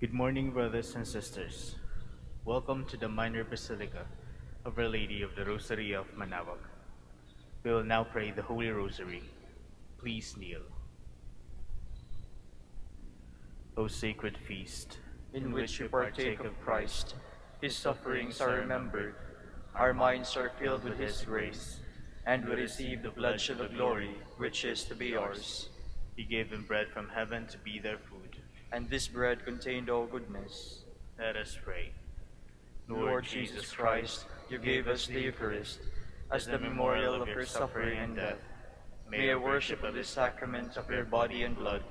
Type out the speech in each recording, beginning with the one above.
Good morning, brothers and sisters. Welcome to the Minor Basilica of Our Lady of the Rosary of Manaoag. We will now pray the Holy Rosary. Please kneel. O sacred feast, in which we partake of Christ, his sufferings are remembered, our minds are filled with his grace, and we receive the pledge of the glory which is to be ours. He gave them bread from heaven to be their food. And this bread contained all goodness. Let us pray. Lord Jesus Christ, you gave us the Eucharist as the memorial of your suffering and death. May a worship of the sacrament of your body and blood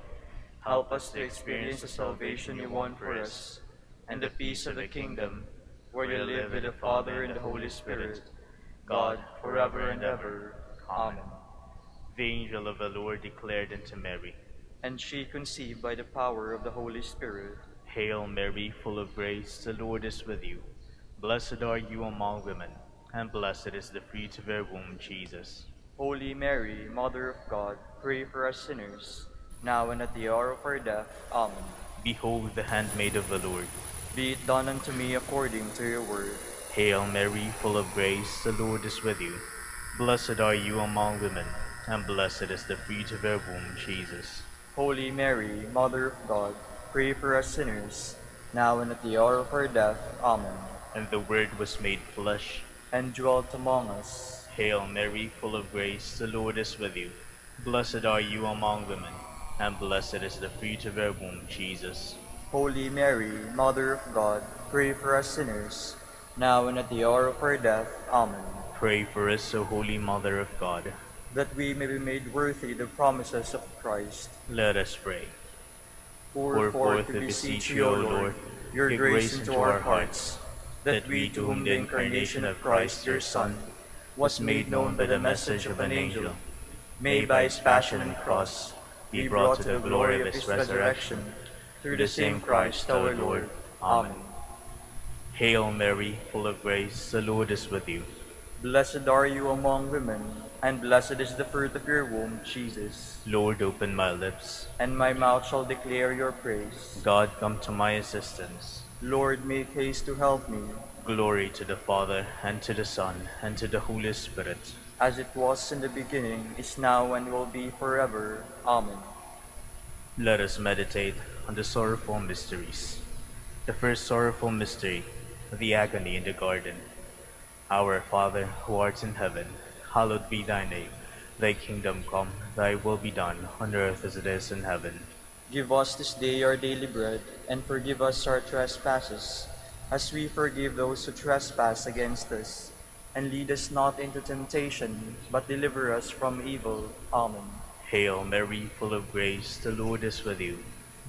help us to experience the salvation you won for us, and the peace of the kingdom, where you live with the Father and the Holy Spirit, God, forever and ever. Amen. The angel of the Lord declared unto Mary, And she conceived by the power of the Holy Spirit. Hail Mary, full of grace, the Lord is with you. Blessed are you among women, and blessed is the fruit of your womb, Jesus. Holy Mary, Mother of God, pray for us sinners, now and at the hour of our death. Amen. Behold the handmaid of the Lord. Be it done unto me according to your word. Hail Mary, full of grace, the Lord is with you. Blessed are you among women, and blessed is the fruit of your womb, Jesus. Holy Mary, Mother of God, pray for us sinners, now and at the hour of our death. Amen. And the Word was made flesh, and dwelt among us. Hail Mary, full of grace, the Lord is with you. Blessed are you among women, and blessed is the fruit of your womb, Jesus. Holy Mary, Mother of God, pray for us sinners, now and at the hour of our death. Amen. Pray for us, O Holy Mother of God, that we may be made worthy the promises of Christ. Let us pray. Pour forth, we beseech you, O Lord, your grace into our hearts, that we, to whom the incarnation of Christ, your Son, was made known by the message of an angel, may by his passion and cross be brought to the glory of his resurrection, through the same Christ our Lord. Amen. Hail Mary, full of grace, the Lord is with you. Blessed are you among women, and blessed is the fruit of your womb, Jesus. Lord, open my lips, and my mouth shall declare your praise. God, come to my assistance. Lord, make haste to help me. Glory to the Father, and to the Son, and to the Holy Spirit. As it was in the beginning, is now, and will be forever. Amen. Let us meditate on the sorrowful mysteries. The first sorrowful mystery, the agony in the garden. Our Father, who art in heaven, hallowed be thy name. Thy kingdom come, thy will be done, on earth as it is in heaven. Give us this day our daily bread, and forgive us our trespasses, as we forgive those who trespass against us. And lead us not into temptation, but deliver us from evil. Amen. Hail Mary, full of grace, the Lord is with you.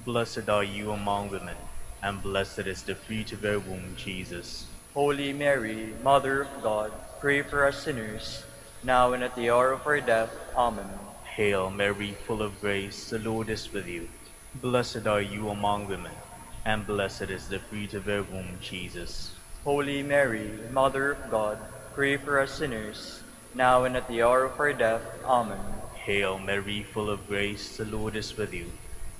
Blessed are you among women, and blessed is the fruit of your womb, Jesus. Holy Mary, Mother of God, pray for us sinners, now and at the hour of our death. Amen. Hail Mary, full of grace, the Lord is with you. Blessed are you among women, and blessed is the fruit of your womb, Jesus. Holy Mary, Mother of God, pray for us sinners, now and at the hour of our death. Amen. Hail Mary, full of grace, the Lord is with you.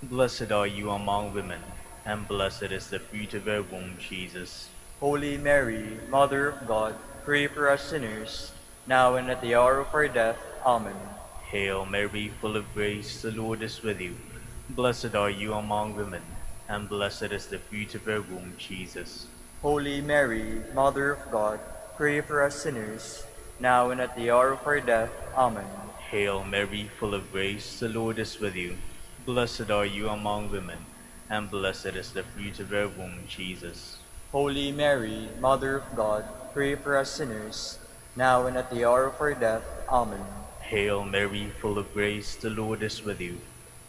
Blessed are you among women, and blessed is the fruit of your womb, Jesus. Holy Mary, Mother of God, pray for us sinners, now and at the hour of our death. Amen. Hail Mary, full of grace, the Lord is with you. Blessed are you among women, and blessed is the fruit of your womb, Jesus. Holy Mary, Mother of God, pray for us sinners, now and at the hour of our death. Amen. Hail Mary, full of grace, the Lord is with you. Blessed are you among women, and blessed is the fruit of your womb, Jesus. Holy Mary, Mother of God, pray for us sinners, now and at the hour of our death. Amen. Hail Mary, full of grace, the Lord is with you.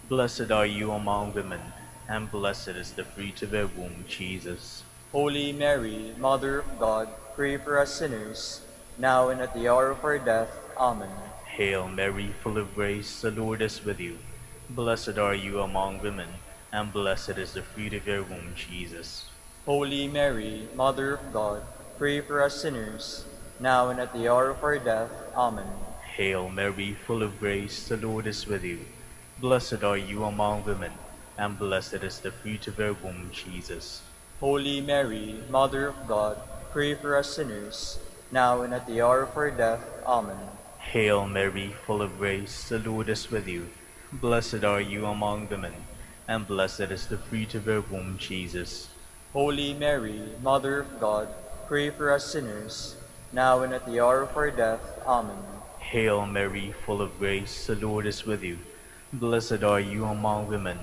Blessed are you among women, and blessed is the fruit of your womb, Jesus. Holy Mary, Mother of God, pray for us sinners, now and at the hour of our death. Amen. Hail Mary, full of grace, the Lord is with you. Blessed are you among women, and blessed is the fruit of your womb, Jesus. Holy Mary, Mother of God, pray for us sinners, now and at the hour of our death. Amen. Hail Mary, full of grace, the Lord is with you. Blessed are you among women, and blessed is the fruit of her womb, Jesus. Holy Mary, Mother of God, pray for us sinners, now and at the hour of our death. Amen. Hail Mary, full of grace, the Lord is with you. Blessed are you among women, and blessed is the fruit of your womb, Jesus. Holy Mary, Mother of God, pray for us sinners, now and at the hour of our death. Amen. Hail Mary, full of grace, the Lord is with you. Blessed are you among women,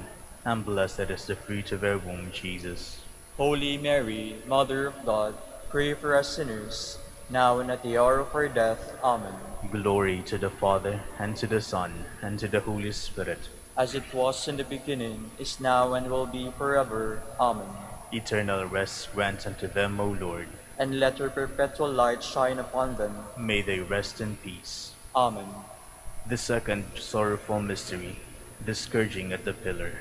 and blessed is the fruit of your womb, Jesus. Holy Mary, Mother of God, pray for us sinners, now and at the hour of our death. Amen. Glory to the Father, and to the Son, and to the Holy Spirit. As it was in the beginning, is now, and will be forever. Amen. Eternal rest grant unto them, O Lord. And let your perpetual light shine upon them. May they rest in peace. Amen. The second sorrowful mystery, the scourging at the pillar.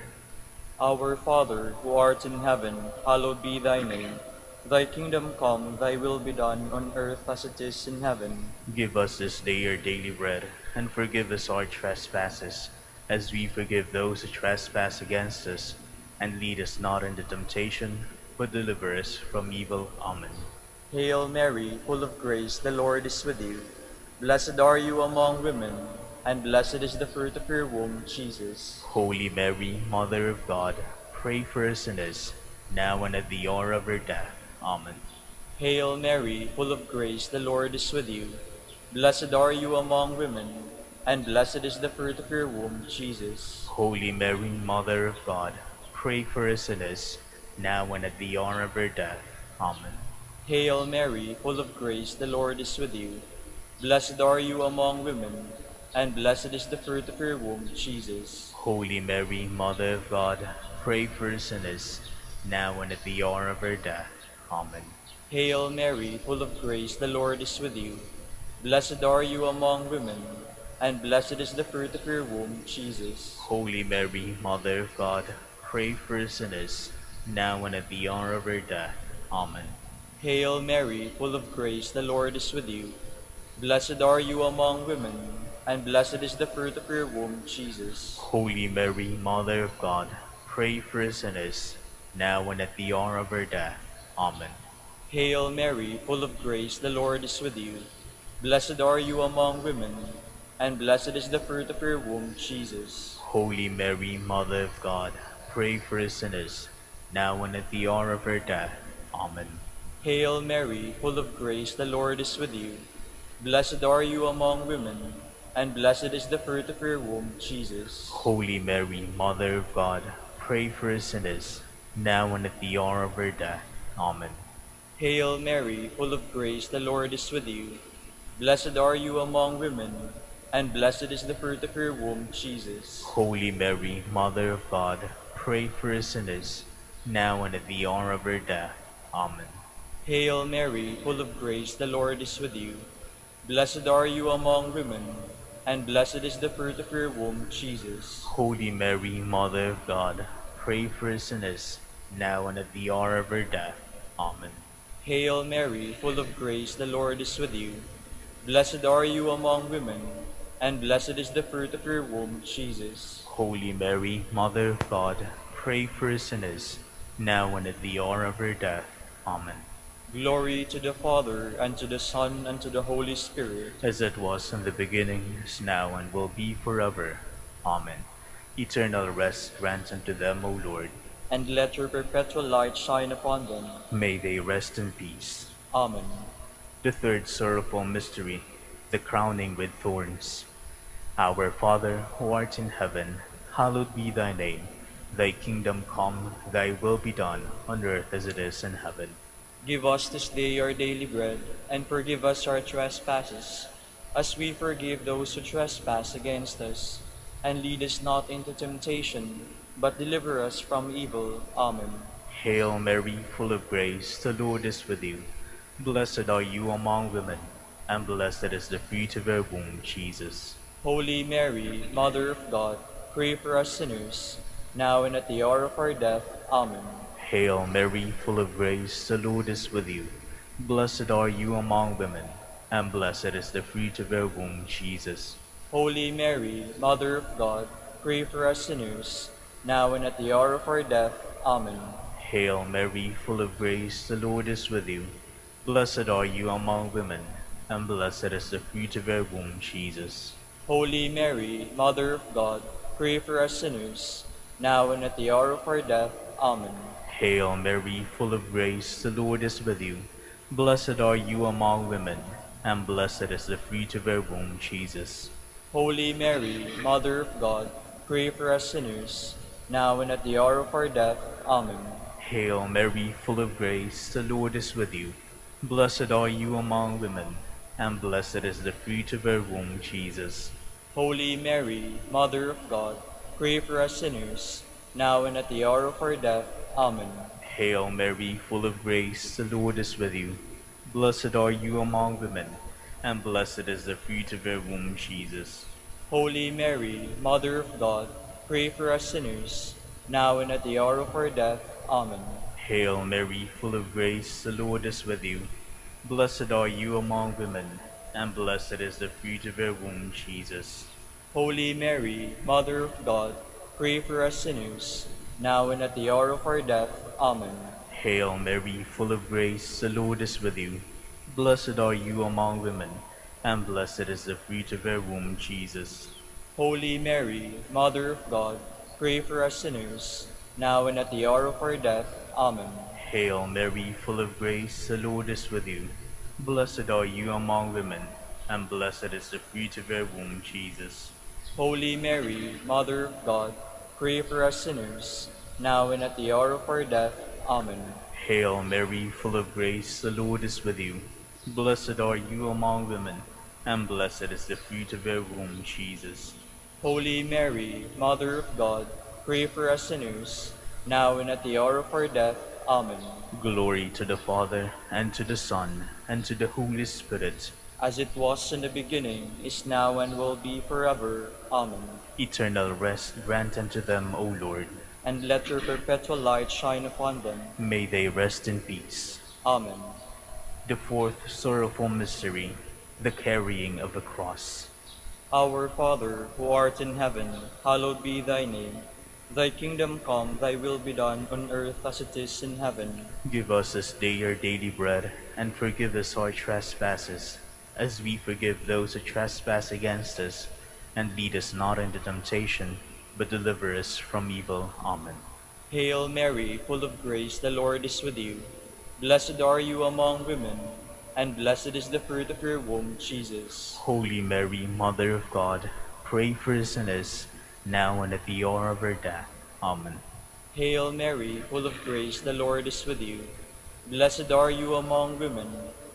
Our Father, who art in heaven, hallowed be thy name. Thy kingdom come, thy will be done on earth as it is in heaven. Give us this day our daily bread, and forgive us our trespasses, as we forgive those who trespass against us. And lead us not into temptation, but deliver us from evil. Amen. Hail Mary, full of grace, the Lord is with you. Blessed are you among women, and blessed is the fruit of your womb, Jesus. Holy Mary, Mother of God, pray for us sinners, now and at the hour of our death. Amen. Hail Mary, full of grace, the Lord is with you. Blessed are you among women, and blessed is the fruit of your womb, Jesus. Holy Mary, Mother of God, pray for us sinners, now and at the hour of our death. Amen. Hail Mary, full of grace, the Lord is with you. Blessed are you among women, and blessed is the fruit of your womb, Jesus. Holy Mary, Mother of God, pray for us sinners, now and at the hour of our death. Amen. Hail Mary, full of grace, the Lord is with you. Blessed are you among women, and blessed is the fruit of your womb, Jesus. Holy Mary, Mother of God, pray for us sinners, now and at the hour of our death. Amen. Hail Mary, full of grace, the Lord is with you. Blessed are you among women, and blessed is the fruit of your womb, Jesus. Holy Mary, Mother of God, pray for us sinners, now and at the hour of our death. Amen. Hail Mary, full of grace, the Lord is with you. Blessed are you among women, and blessed is the fruit of your womb, Jesus. Holy Mary, Mother of God, pray for us sinners, now and at the hour of our death. Amen. Hail Mary, full of grace, the Lord is with you. Blessed are you among women, and blessed is the fruit of your womb, Jesus. Holy Mary, Mother of God, pray for us sinners, now and at the hour of our death. Amen. Hail Mary, full of grace, the Lord is with you. Blessed are you among women, and blessed is the fruit of your womb, Jesus. Holy Mary, Mother of God, pray for us sinners, now and at the hour of our death. Amen. Hail Mary, full of grace, the Lord is with you. Blessed are you among women, and blessed is the fruit of your womb, Jesus. Holy Mary, Mother of God, pray for us sinners, now and at the hour of our death. Amen. Hail Mary, full of grace, the Lord is with you. Blessed are you among women, and blessed is the fruit of your womb, Jesus. Holy Mary, Mother of God, pray for us sinners, now and at the hour of our death. Amen. Glory to the Father, and to the Son, and to the Holy Spirit. As it was in the beginning, is now, and will be forever. Amen. Eternal rest grant unto them, O Lord. And let your perpetual light shine upon them. May they rest in peace. Amen. The third sorrowful mystery, the crowning with thorns. Our Father, who art in heaven, hallowed be thy name. Thy kingdom come, thy will be done, on earth as it is in heaven. Give us this day our daily bread, and forgive us our trespasses, as we forgive those who trespass against us. And lead us not into temptation, but deliver us from evil. Amen. Hail Mary, full of grace, the Lord is with you. Blessed are you among women, and blessed is the fruit of your womb, Jesus. Holy Mary, Mother of God, pray for us sinners, now and at the hour of our death. Amen. Hail Mary, full of grace, the Lord is with you. Blessed are you among women, and blessed is the fruit of your womb, Jesus. Holy Mary, Mother of God, pray for us sinners, now and at the hour of our death. Amen. Hail Mary, full of grace, the Lord is with you. Blessed are you among women, and blessed is the fruit of your womb, Jesus. Holy Mary, Mother of God, pray for us sinners, now and at the hour of our death. Amen. Hail Mary, full of grace, the Lord is with you. Blessed are you among women, and blessed is the fruit of your womb, Jesus. Holy Mary, Mother of God, pray for us sinners, now and at the hour of our death. Amen. Hail Mary, full of grace, the Lord is with you. Blessed are you among women, and blessed is the fruit of your womb, Jesus. Holy Mary, Mother of God, pray for us sinners, now and at the hour of our death. Amen. Hail Mary, full of grace, the Lord is with you. Blessed are you among women, and blessed is the fruit of your womb, Jesus. Holy Mary, Mother of God, pray for us sinners, now and at the hour of our death. Amen. Hail Mary, full of grace, the Lord is with you. Blessed are you among women, and blessed is the fruit of your womb, Jesus. Holy Mary, Mother of God, pray for us sinners, now and at the hour of our death. Amen. Hail Mary, full of grace, the Lord is with you. Blessed are you among women, and blessed is the fruit of your womb, Jesus. Holy Mary, Mother of God, pray for us sinners, now and at the hour of our death. Amen. Hail Mary, full of grace, the Lord is with you. Blessed are you among women, and blessed is the fruit of your womb, Jesus. Holy Mary, Mother of God, pray for us sinners, now and at the hour of our death. Amen. Hail Mary, full of grace, the Lord is with you. Blessed are you among women, and blessed is the fruit of your womb, Jesus. Holy Mary, Mother of God, pray for us sinners, now and at the hour of our death. Amen. Glory to the Father, and to the Son, and to the Holy Spirit. As it was in the beginning, is now, and will be forever. Amen. Eternal rest grant unto them, O Lord. And let your perpetual light shine upon them. May they rest in peace. Amen. The fourth sorrowful mystery, the carrying of the cross. Our Father, who art in heaven, hallowed be thy name. Thy kingdom come, thy will be done on earth as it is in heaven. Give us this day our daily bread, and forgive us our trespasses, as we forgive those who trespass against us. And lead us not into temptation, but deliver us from evil. Amen. Hail Mary, full of grace, the Lord is with you. Blessed are you among women, and blessed is the fruit of your womb, Jesus. Holy Mary, Mother of God, pray for us sinners, now and at the hour of our death. Amen. Hail Mary, full of grace, the Lord is with you. Blessed are you among women,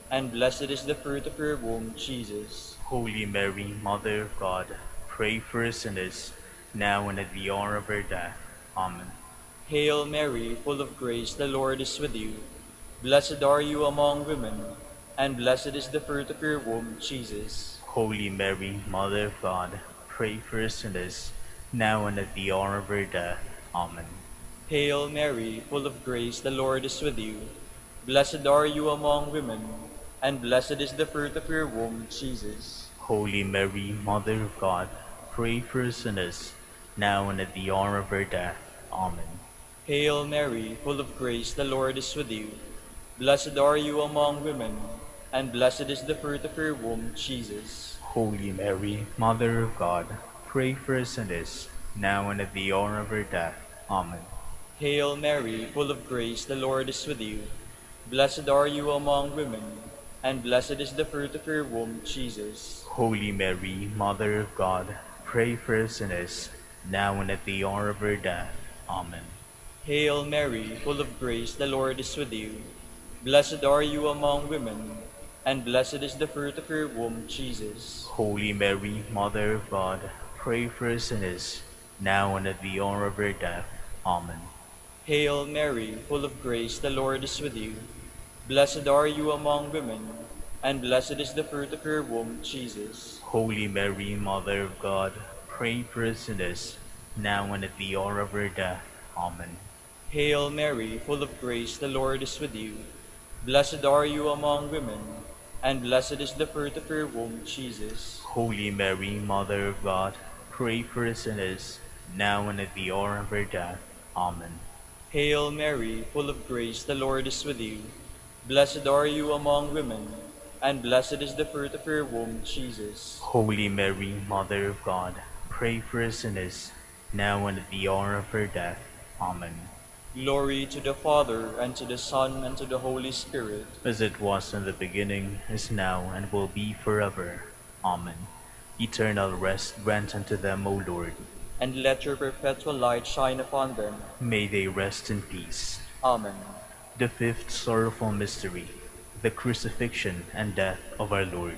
and blessed is the fruit of your womb, Jesus. Holy Mary, Mother of God, pray for us sinners, now and at the hour of our death. Amen. Hail Mary, full of grace, the Lord is with you. Blessed are you among women, and blessed is the fruit of your womb, Jesus. Holy Mary, Mother of God, pray for us sinners, now and at the hour of our death. Amen. Hail Mary, full of grace, the Lord is with you. Blessed are you among women, and blessed is the fruit of your womb, Jesus. Holy Mary, Mother of God, pray for us sinners, now and at the hour of our death. Amen. Hail Mary, full of grace, the Lord is with you. Blessed are you among women, and blessed is the fruit of your womb, Jesus. Holy Mary, Mother of God, pray for us sinners, now and at the hour of our death. Amen. Hail Mary, full of grace, the Lord is with you. Blessed are you among women, and blessed is the fruit of your womb, Jesus. Holy Mary, Mother of God, pray for us sinners, now and at the hour of our death. Amen. Hail Mary, full of grace, the Lord is with you. Blessed are you among women, and blessed is the fruit of your womb, Jesus. Holy Mary, Mother of God, pray for us sinners, now and at the hour of our death. Amen. Hail Mary, full of grace, the Lord is with you. Blessed are you among women, and blessed is the fruit of your womb, Jesus. Holy Mary, Mother of God, pray for us sinners, now and at the hour of our death. Amen. Hail Mary, full of grace, the Lord is with you. Blessed are you among women, and blessed is the fruit of your womb, Jesus. Holy Mary, Mother of God, pray for us sinners, now and at the hour of our death. Amen. Hail Mary, full of grace, the Lord is with you. Blessed are you among women, and blessed is the fruit of your womb, Jesus. Holy Mary, Mother of God, pray for us sinners, now and at the hour of our death. Amen. Glory to the Father, and to the Son, and to the Holy Spirit. As it was in the beginning, is now, and will be forever. Amen. Eternal rest grant unto them, O Lord. And let your perpetual light shine upon them. May they rest in peace. Amen. The fifth sorrowful mystery, the crucifixion and death of our Lord.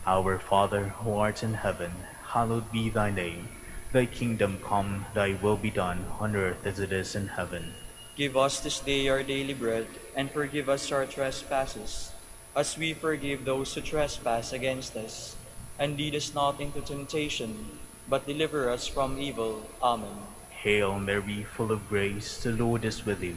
Our Father, who art in heaven, hallowed be thy name. Thy kingdom come, thy will be done, on earth as it is in heaven. Give us this day our daily bread, and forgive us our trespasses, as we forgive those who trespass against us. And lead us not into temptation, but deliver us from evil. Amen. Hail Mary, full of grace, the Lord is with you.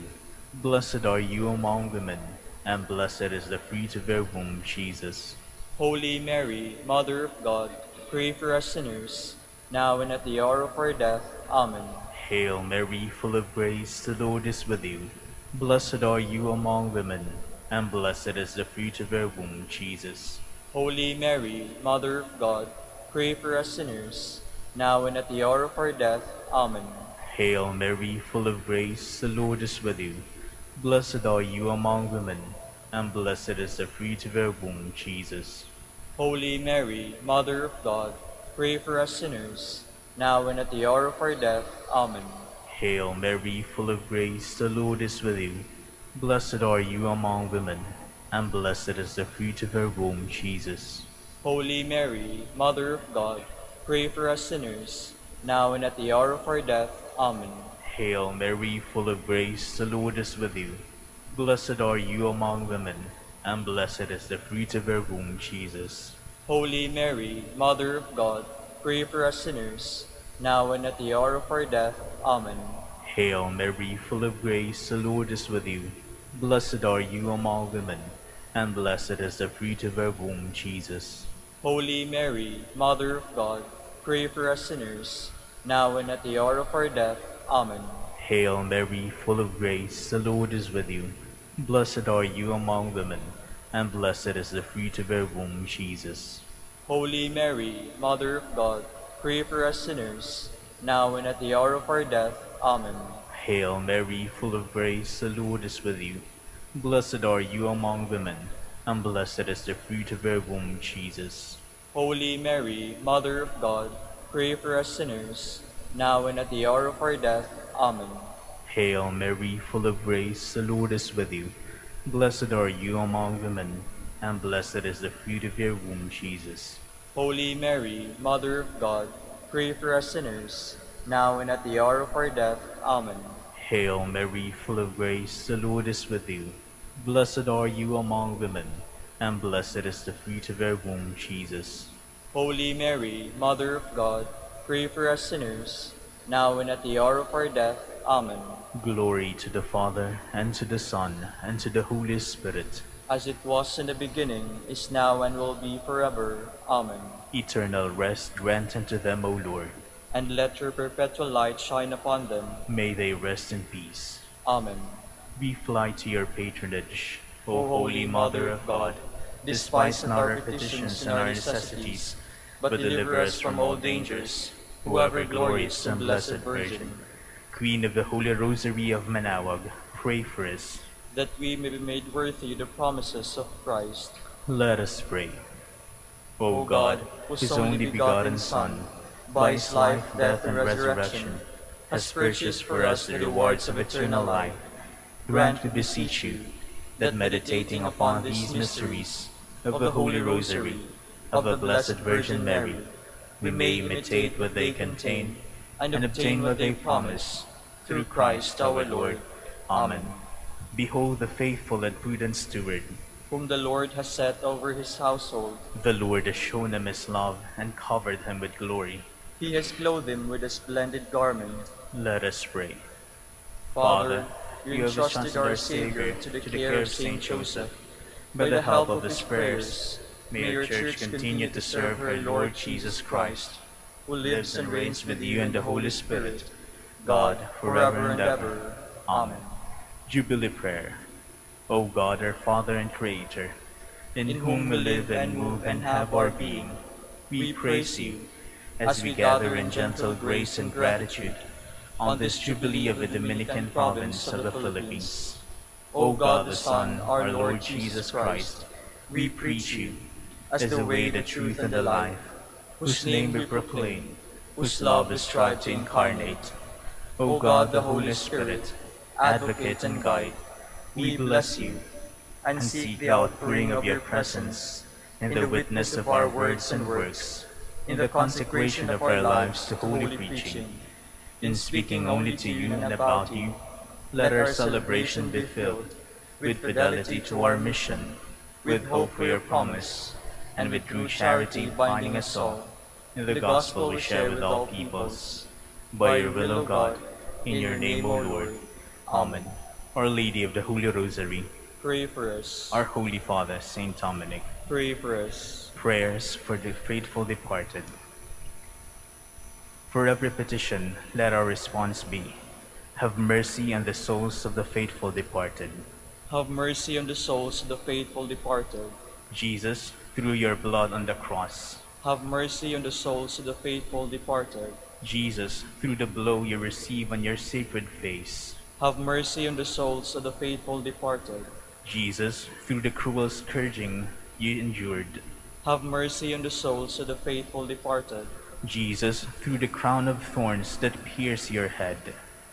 Blessed are you among women, and blessed is the fruit of your womb, Jesus. Holy Mary, Mother of God, pray for us sinners, now and at the hour of our death. Amen. Hail Mary, full of grace, the Lord is with you. Blessed are you among women, and blessed is the fruit of your womb, Jesus. Holy Mary, Mother of God, pray for us sinners, now and at the hour of our death. Amen. Hail Mary, full of grace, the Lord is with you. Blessed are you among women, and blessed is the fruit of your womb, Jesus. Holy Mary, Mother of God, pray for us sinners, now and at the hour of our death. Amen. Hail Mary, full of grace, the Lord is with you. Blessed are you among women, and blessed is the fruit of your womb, Jesus. Holy Mary, Mother of God, pray for us sinners, now and at the hour of our death. Amen. Hail Mary, full of grace, the Lord is with you. Blessed are you among women, and blessed is the fruit of your womb, Jesus. Holy Mary, Mother of God, pray for us sinners, now and at the hour of our death. Amen. Hail Mary, full of grace, the Lord is with you. Blessed are you among women, and blessed is the fruit of your womb, Jesus. Holy Mary, Mother of God, pray for us sinners, now and at the hour of our death. Amen. Hail Mary, full of grace, the Lord is with you. Blessed are you among women, and blessed is the fruit of your womb, Jesus. Holy Mary, Mother of God, pray for us sinners, now and at the hour of our death. Amen. Hail Mary, full of grace, the Lord is with you. Blessed are you among women, and blessed is the fruit of your womb, Jesus. Holy Mary, Mother of God, pray for us sinners, now and at the hour of our death. Amen. Hail Mary, full of grace, the Lord is with you. Blessed are you among women, and blessed is the fruit of your womb, Jesus. Holy Mary, Mother of God, pray for us sinners, now and at the hour of our death. Amen. Hail Mary, full of grace, the Lord is with you. Blessed are you among women, and blessed is the fruit of your womb, Jesus. Holy Mary, Mother of God, pray for us sinners, now and at the hour of our death. Amen. Glory to the Father, and to the Son, and to the Holy Spirit. As it was in the beginning, is now, and will be forever. Amen. Eternal rest grant unto them, O Lord. And let your perpetual light shine upon them. May they rest in peace. Amen. We fly to your patronage, O Holy Mother of God, despise not our petitions and our necessities, but deliver us from all dangers, who ever glorious and blessed Virgin. Queen of the Holy Rosary of Manaoag, pray for us. That we may be made worthy the promises of Christ. Let us pray. O God, whose only begotten Son, by his life, death, and resurrection, has purchased for us the rewards of eternal life, grant, we beseech you, that meditating upon these mysteries of the Holy Rosary of the Blessed Virgin Mary, we may imitate what they contain and obtain what they promise, through Christ our Lord. Amen. Behold the faithful and prudent steward, whom the Lord has set over his household. The Lord has shown him his love and covered him with glory. He has clothed him with a splendid garment. Let us pray. Father, you entrusted our Savior to the care of Saint Joseph. By the help of his prayers, may your Church continue to serve her Lord Jesus Christ. who lives and reigns with you and the Holy Spirit, God, forever and ever. Amen. Jubilee Prayer. O God, our Father and Creator, in whom we live and move and have our being, we praise you as we gather in gentle grace and gratitude on this Jubilee of the Dominican province of the Philippines. O God the Son, our Lord Jesus Christ, we preach you as the way, the truth, and the life, whose name we proclaim, whose love we strive to incarnate. O God, the Holy Spirit, advocate and guide, we bless you and seek the outpouring of your presence in the witness of our words and works, in the consecration of our lives to holy preaching. In speaking only to you and about you, let our celebration be filled with fidelity to our mission, with hope for your promise, and with true charity binding us all in the gospel we share with all peoples. By your will, O God, in your name, O Lord. Amen. Our Lady of the Holy Rosary, Pray for us. our Holy Father, Saint Dominic, Pray for us. prayers for the faithful departed. For every petition, let our response be, have mercy on the souls of the faithful departed. Have mercy on the souls of the faithful departed. Jesus, through your blood on the cross. Have mercy on the souls of the faithful departed. Jesus, through the blow you receive on your sacred face. Have mercy on the souls of the faithful departed. Jesus, through the cruel scourging you endured. Have mercy on the souls of the faithful departed. Jesus, through the crown of thorns that pierce your head.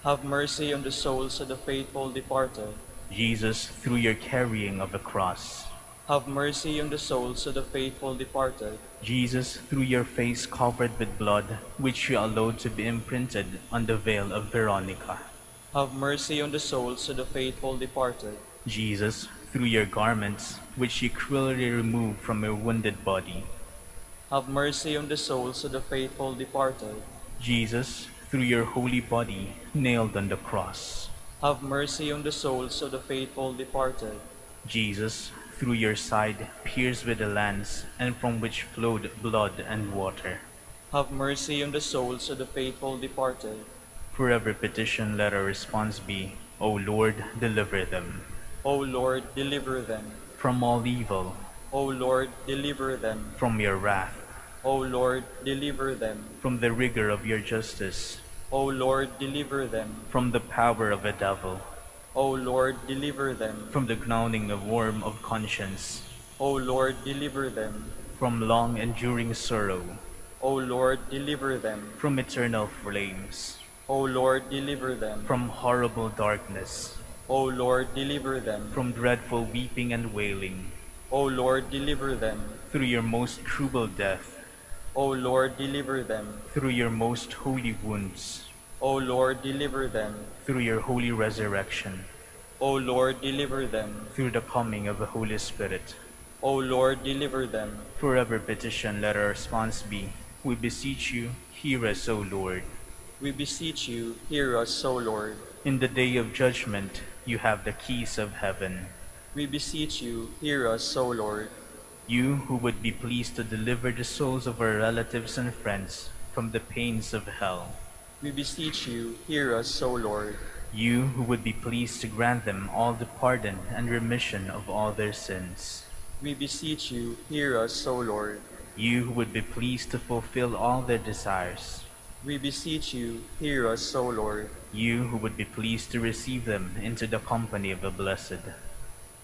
Have mercy on the souls of the faithful departed. Jesus, through your carrying of the cross. Have mercy on the souls of the faithful departed. Jesus, through your face covered with blood, which you allowed to be imprinted on the veil of Veronica. Have mercy on the souls of the faithful departed. Jesus, through your garments, which you cruelly removed from your wounded body. Have mercy on the souls of the faithful departed. Jesus, through your holy body, nailed on the cross. Have mercy on the souls of the faithful departed. Jesus, through your side, pierced with a lance, and from which flowed blood and water. Have mercy on the souls of the faithful departed. For every petition, let our response be, O Lord, deliver them. O Lord, deliver them. From all evil, O Lord, deliver them. from your wrath, O Lord, deliver them. from the rigor of your justice, O Lord, deliver them. from the power of the devil, O Lord, deliver them. from the gnawing of worm of conscience, O Lord, deliver them. from long enduring sorrow, O Lord, deliver them. from eternal flames, O Lord, deliver them. from horrible darkness, O Lord, deliver them. from dreadful weeping and wailing, O Lord, deliver them. through your most cruel death, O Lord, deliver them. through your most holy wounds, O Lord, deliver them. through your holy resurrection, O Lord, deliver them. through the coming of the Holy Spirit. O Lord, deliver them. For every petition, let our response be, we beseech you, hear us, O Lord. We beseech you, hear us, O Lord. In the day of judgment, you have the keys of heaven. We beseech you, hear us, O Lord. You who would be pleased to deliver the souls of our relatives and friends from the pains of hell. We beseech you, hear us, O Lord. You who would be pleased to grant them all the pardon and remission of all their sins. We beseech you, hear us, O Lord. You who would be pleased to fulfill all their desires. We beseech you, hear us, O Lord. You who would be pleased to receive them into the company of the blessed.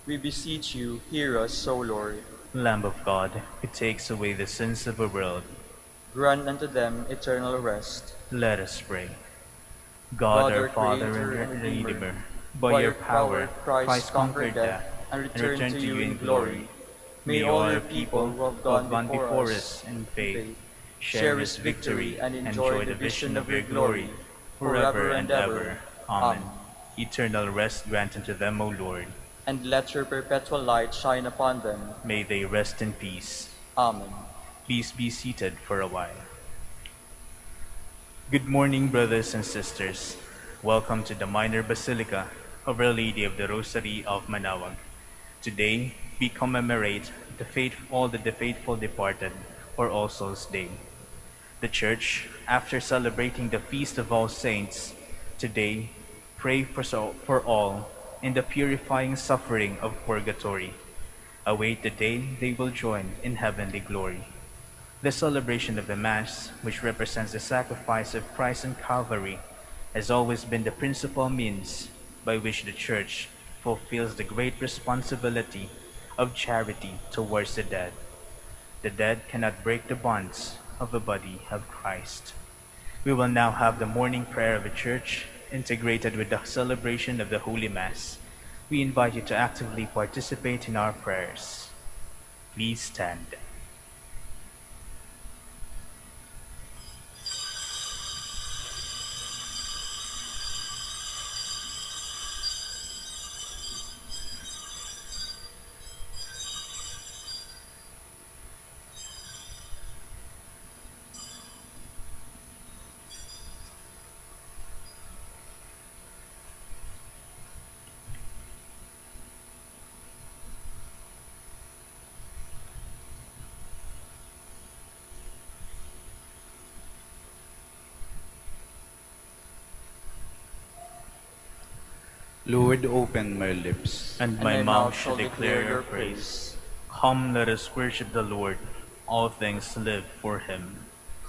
We beseech you, hear us, O Lord. Lamb of God, who takes away the sins of the world, Grant unto them eternal rest. let us pray. God, our Father and Redeemer, by your power, Christ conquered death and returned to you in glory. May all your people who have gone before us in faith share his victory and enjoy the vision of your glory forever and ever. Amen. Eternal rest grant unto them, O Lord. And let your perpetual light shine upon them. May they rest in peace. Amen. Please be seated for a while. Good morning, brothers and sisters. Welcome to the Minor Basilica of Our Lady of the Rosary of Manaoag. Today, we commemorate all the faithful departed, or All Souls Day. The Church, after celebrating the Feast of All Saints, today pray for all in the purifying suffering of purgatory. Await the day they will join in heavenly glory. The celebration of the Mass, which represents the sacrifice of Christ on Calvary, has always been the principal means by which the Church fulfills the great responsibility of charity towards the dead. The dead cannot break the bonds of the body of Christ. We will now have the morning prayer of the Church integrated with the celebration of the Holy Mass. We invite you to actively participate in our prayers. Please stand. Lord, open my lips, And my mouth shall declare your praise. Come, let us worship the Lord. All things live for him.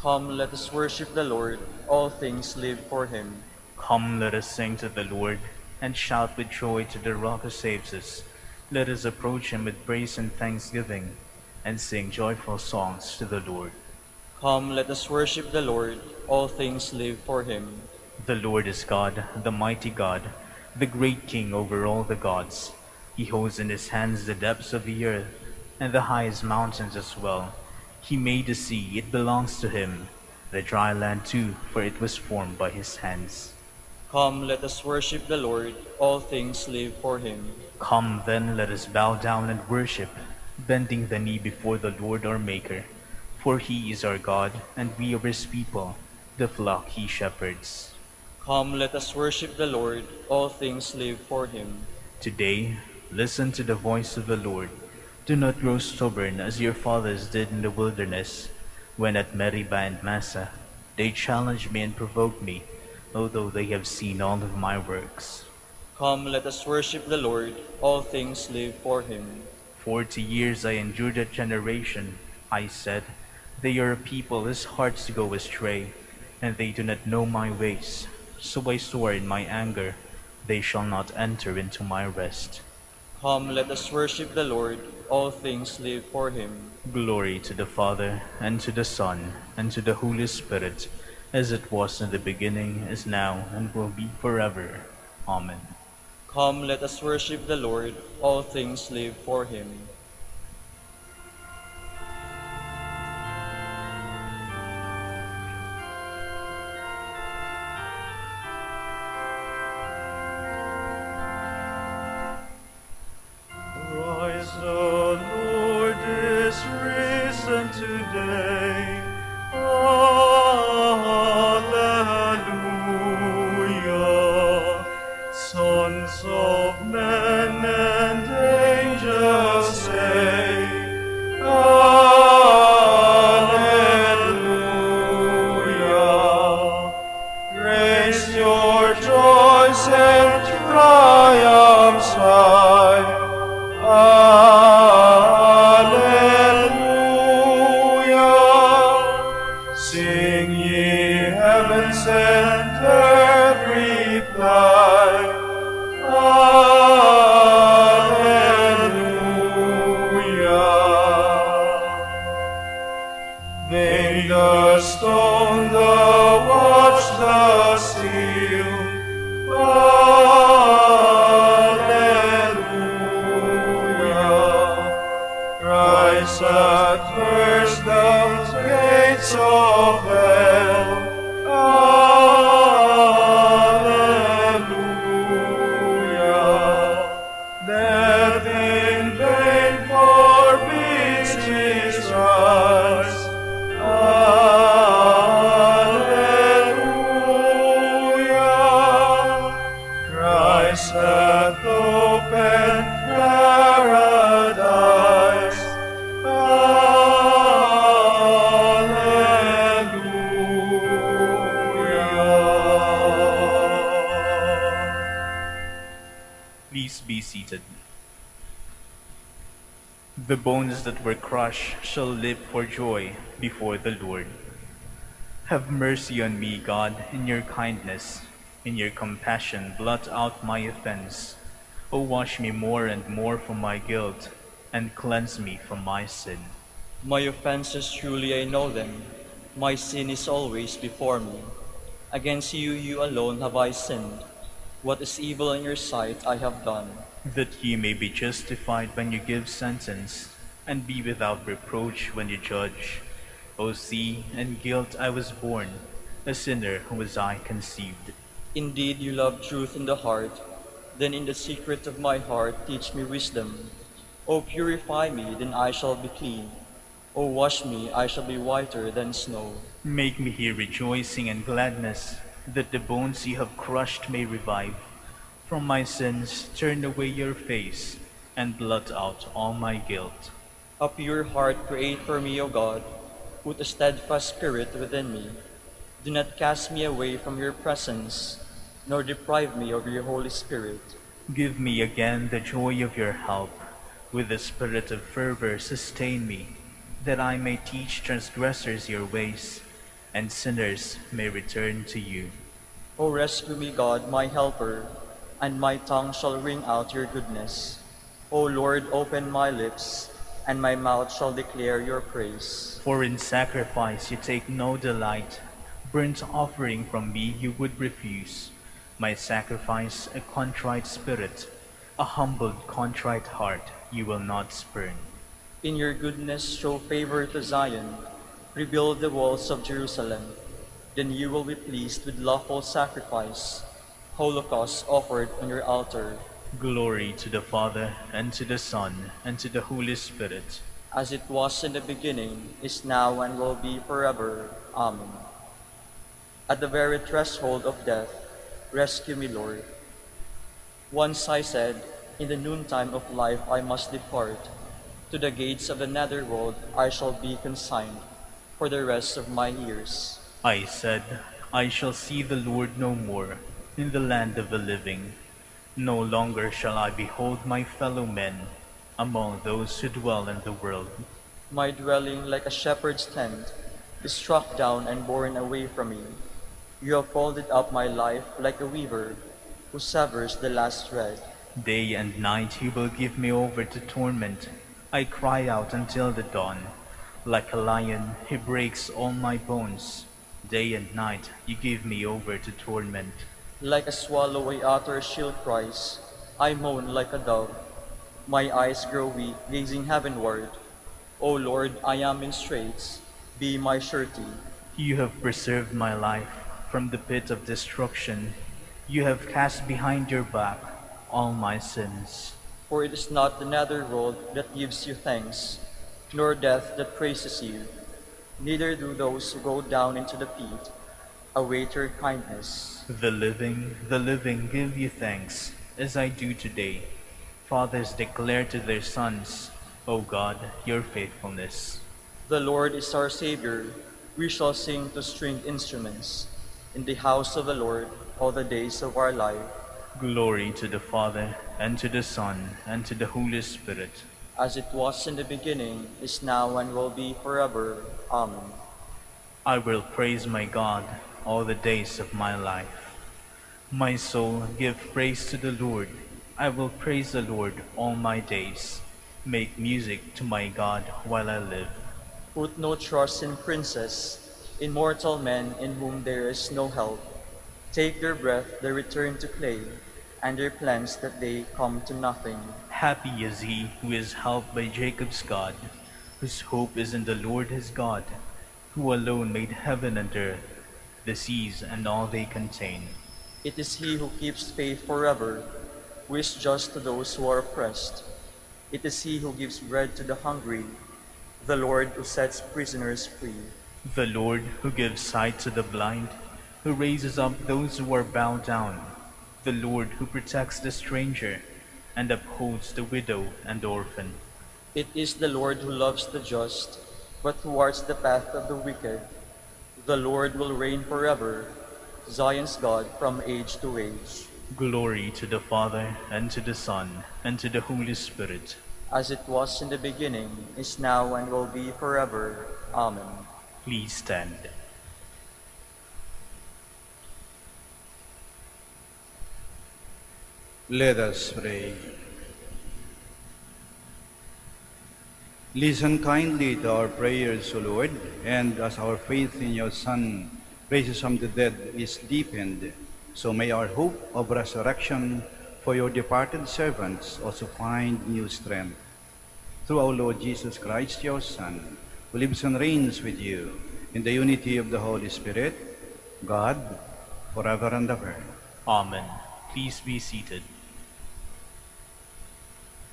Come, let us worship the Lord. All things live for him. Come, let us sing to the Lord, and shout with joy to the rock who saves us. Let us approach him with praise and thanksgiving, and sing joyful songs to the Lord. Come, let us worship the Lord. All things live for him. The Lord is God, the mighty God, the great King over all the gods. He holds in his hands the depths of the earth, and the highest mountains as well. He made the sea, it belongs to him, the dry land too, for it was formed by his hands. Come, let us worship the Lord. All things live for him. Come then, let us bow down and worship, bending the knee before the Lord our Maker. For he is our God, and we are his people, the flock he shepherds. Come, let us worship the Lord. All things live for him. Today, listen to the voice of the Lord. Do not grow stubborn as your fathers did in the wilderness, when at Meribah and Massa they challenged me and provoked me, although they have seen all of my works. Come, let us worship the Lord. All things live for him. 40 years I endured that generation. I said, they are a people whose hearts go astray, and they do not know my ways. So I swore in my anger, they shall not enter into my rest. Come, let us worship the Lord. All things live for him. Glory to the Father, and to the Son, and to the Holy Spirit, as it was in the beginning, is now, and will be forever. Amen. Come, let us worship the Lord. All things live for him. Rise, the Lord is risen today. Alleluia. Sons of men and angels say, Alleluia. Raise your joys and triumphs high. Alleluia. Sing ye heavens and earth reply. Alleluia. They the stone, the watch, the steel. Alleluia. Rise at first the gates of hell. Alleluia. Death in vain forbids his rise. Alleluia. Christ hath opened paradise. Alleluia. seated. The bones that were crushed shall leap for joy before the Lord. Have mercy on me, God, in your kindness. In your compassion, blot out my offense. O wash me more and more from my guilt, and cleanse me from my sin. My offenses truly I know them. My sin is always before me. Against you, you alone have I sinned. What is evil in your sight I have done. That ye may be justified when you give sentence, and be without reproach when you judge. O see, in guilt I was born, a sinner was I conceived. Indeed, you love truth in the heart. Then in the secret of my heart teach me wisdom. O purify me, then I shall be clean. O wash me, I shall be whiter than snow. Make me hear rejoicing and gladness, that the bones you have crushed may revive. From my sins turn away your face, and blot out all my guilt. A pure heart create for me, O God. Put a steadfast spirit within me. Do not cast me away from your presence, nor deprive me of your Holy Spirit. Give me again the joy of your help. With the spirit of fervor sustain me, that I may teach transgressors your ways, and sinners may return to you. O rescue me, God, my helper, and my tongue shall ring out your goodness. O Lord, open my lips, and my mouth shall declare your praise. For in sacrifice you take no delight, burnt offering from me you would refuse. My sacrifice a contrite spirit, a humbled contrite heart you will not spurn. In your goodness show favor to Zion, rebuild the walls of Jerusalem. Then you will be pleased with lawful sacrifice, holocausts offered on your altar. Glory to the Father, and to the Son, and to the Holy Spirit. As it was in the beginning, is now, and will be forever. Amen. At the very threshold of death, rescue me, Lord. Once I said, in the noontime of life I must depart. To the gates of the netherworld I shall be consigned for the rest of my years. I said, I shall see the Lord no more in the land of the living. No longer shall I behold my fellow men among those who dwell in the world. My dwelling, like a shepherd's tent, is struck down and borne away from me. You have folded up my life like a weaver who severs the last thread. Day and night you will give me over to torment. I cry out until the dawn. Like a lion, he breaks all my bones. Day and night you give me over to torment. Like a swallow I utter shrill cries. I moan like a dove. My eyes grow weak, gazing heavenward. O Lord, I am in straits. Be my surety. You have preserved my life from the pit of destruction. You have cast behind your back all my sins. For it is not the netherworld that gives you thanks, nor death that praises you. Neither do those who go down into the pit await your kindness. The living give you thanks, as I do today. Fathers declare to their sons, O God, your faithfulness. The Lord is our Savior. We shall sing to stringed instruments in the house of the Lord all the days of our life. Glory to the Father, and to the Son, and to the Holy Spirit. As it was in the beginning, is now, and will be forever. Amen. I will praise my God all the days of my life. My soul, give praise to the Lord. I will praise the Lord all my days. Make music to my God while I live. Put no trust in princes, in mortal men in whom there is no help. Take their breath, they return to clay, and their plans that they come to nothing. Happy is he who is helped by Jacob's God, whose hope is in the Lord his God, who alone made heaven and earth, the seas and all they contain. It is he who keeps faith forever, who is just to those who are oppressed. It is he who gives bread to the hungry, the Lord who sets prisoners free. The Lord who gives sight to the blind, who raises up those who are bowed down. The Lord who protects the stranger and upholds the widow and orphan. It is the Lord who loves the just, but thwarts the path of the wicked. The Lord will reign forever, Zion's God from age to age. Glory to the Father, and to the Son, and to the Holy Spirit. as it was in the beginning, is now, and will be forever. Amen. Please stand. Let us pray. Listen kindly to our prayers, O Lord, and as our faith in your Son raises from the dead is deepened, so may our hope of resurrection for your departed servants also find new strength. Through our Lord Jesus Christ, your Son, who lives and reigns with you in the unity of the Holy Spirit, God, forever and ever. Amen. Please be seated.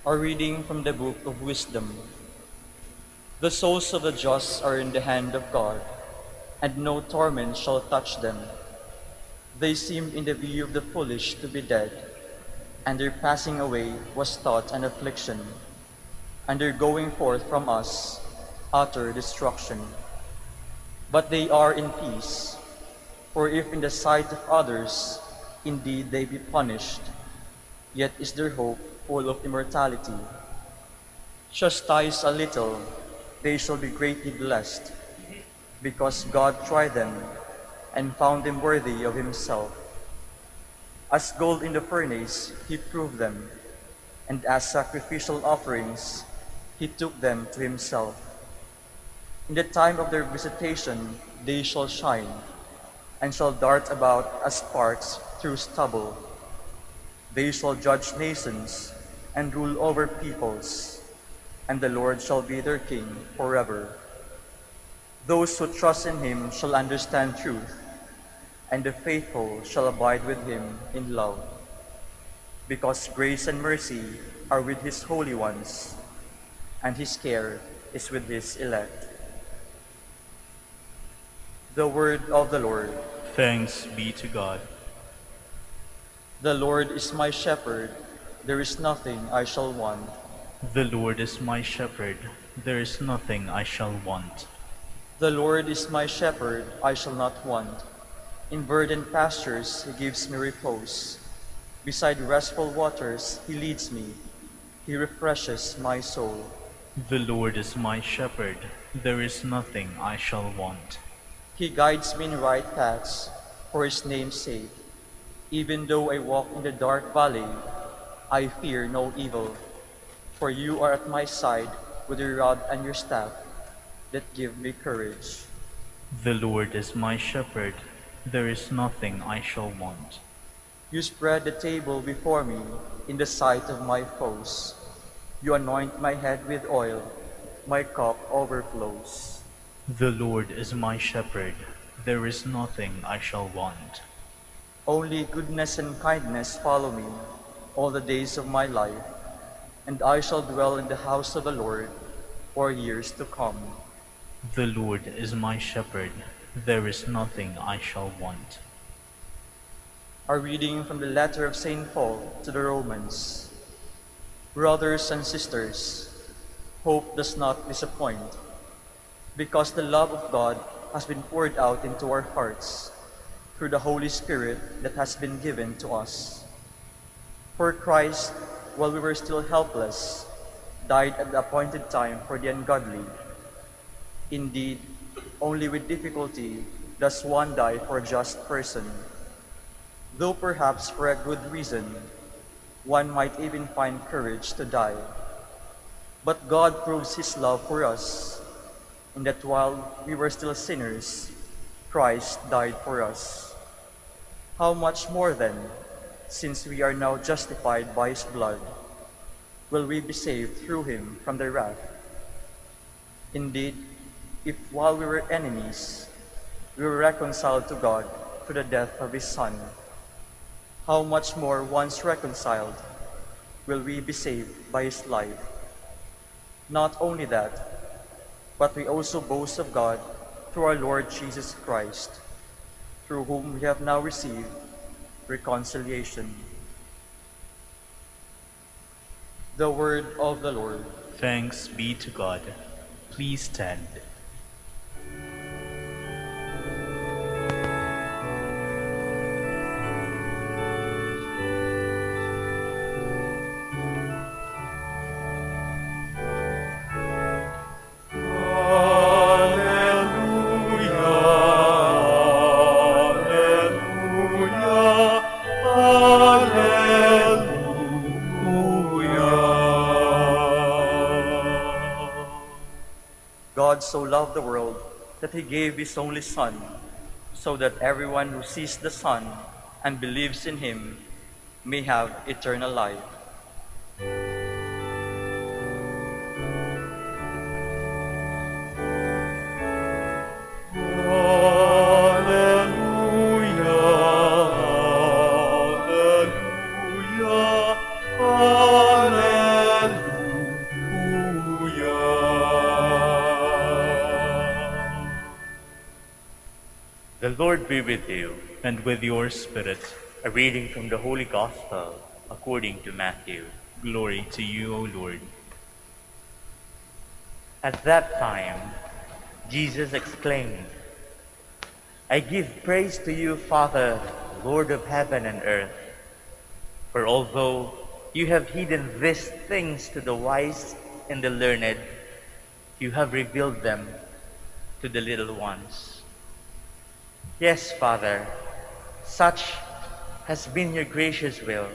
A reading from the Book of Wisdom. The souls of the just are in the hand of God, and no torment shall touch them. They seemed in the view of the foolish to be dead, and their passing away was thought an affliction, and their going forth from us utter destruction. But they are in peace, for if in the sight of others indeed they be punished, yet is their hope full of immortality. Chastised a little, they shall be greatly blessed, because God tried them and found them worthy of himself. As gold in the furnace, he proved them, and as sacrificial offerings, he took them to himself. In the time of their visitation, they shall shine, and shall dart about as sparks through stubble. They shall judge nations and rule over peoples, and the Lord shall be their king forever. Those who trust in him shall understand truth, and the faithful shall abide with him in love. Because grace and mercy are with his holy ones, and his care is with his elect. The word of the Lord. Thanks be to God. The Lord is my shepherd, there is nothing I shall want. The Lord is my shepherd, there is nothing I shall want. The Lord is my shepherd, I shall not want. In verdant pastures he gives me repose. Beside restful waters he leads me. He refreshes my soul. The Lord is my shepherd, there is nothing I shall want. He guides me in right paths for his name's sake. Even though I walk in the dark valley, I fear no evil. For you are at my side with your rod and your staff that give me courage. The Lord is my shepherd, there is nothing I shall want. You spread the table before me in the sight of my foes. You anoint my head with oil, my cup overflows. The Lord is my shepherd, there is nothing I shall want. Only goodness and kindness follow me all the days of my life, and I shall dwell in the house of the Lord for years to come. The Lord is my shepherd, there is nothing I shall want. A reading from the letter of St. Paul to the Romans. Brothers and sisters, hope does not disappoint, because the love of God has been poured out into our hearts through the Holy Spirit that has been given to us. For Christ, while we were still helpless, died at the appointed time for the ungodly. Indeed, only with difficulty does one die for a just person, though perhaps for a good reason. One might even find courage to die. But God proves his love for us, in that while we were still sinners, Christ died for us. How much more then, since we are now justified by his blood, will we be saved through him from the wrath? Indeed, if while we were enemies, we were reconciled to God through the death of his Son, how much more, once reconciled, will we be saved by his life? Not only that, but we also boast of God through our Lord Jesus Christ, through whom we have now received reconciliation. The word of the Lord. Thanks be to God. Please stand. so loved the world that he gave his only Son, so that everyone who sees the Son and believes in him may have eternal life. The Lord be with you. And with your spirit. A reading from the Holy Gospel according to Matthew. Glory to you, O Lord. At that time, Jesus exclaimed, I give praise to you, Father, Lord of heaven and earth. For although you have hidden these things to the wise and the learned, you have revealed them to the little ones. Yes, Father, such has been your gracious will.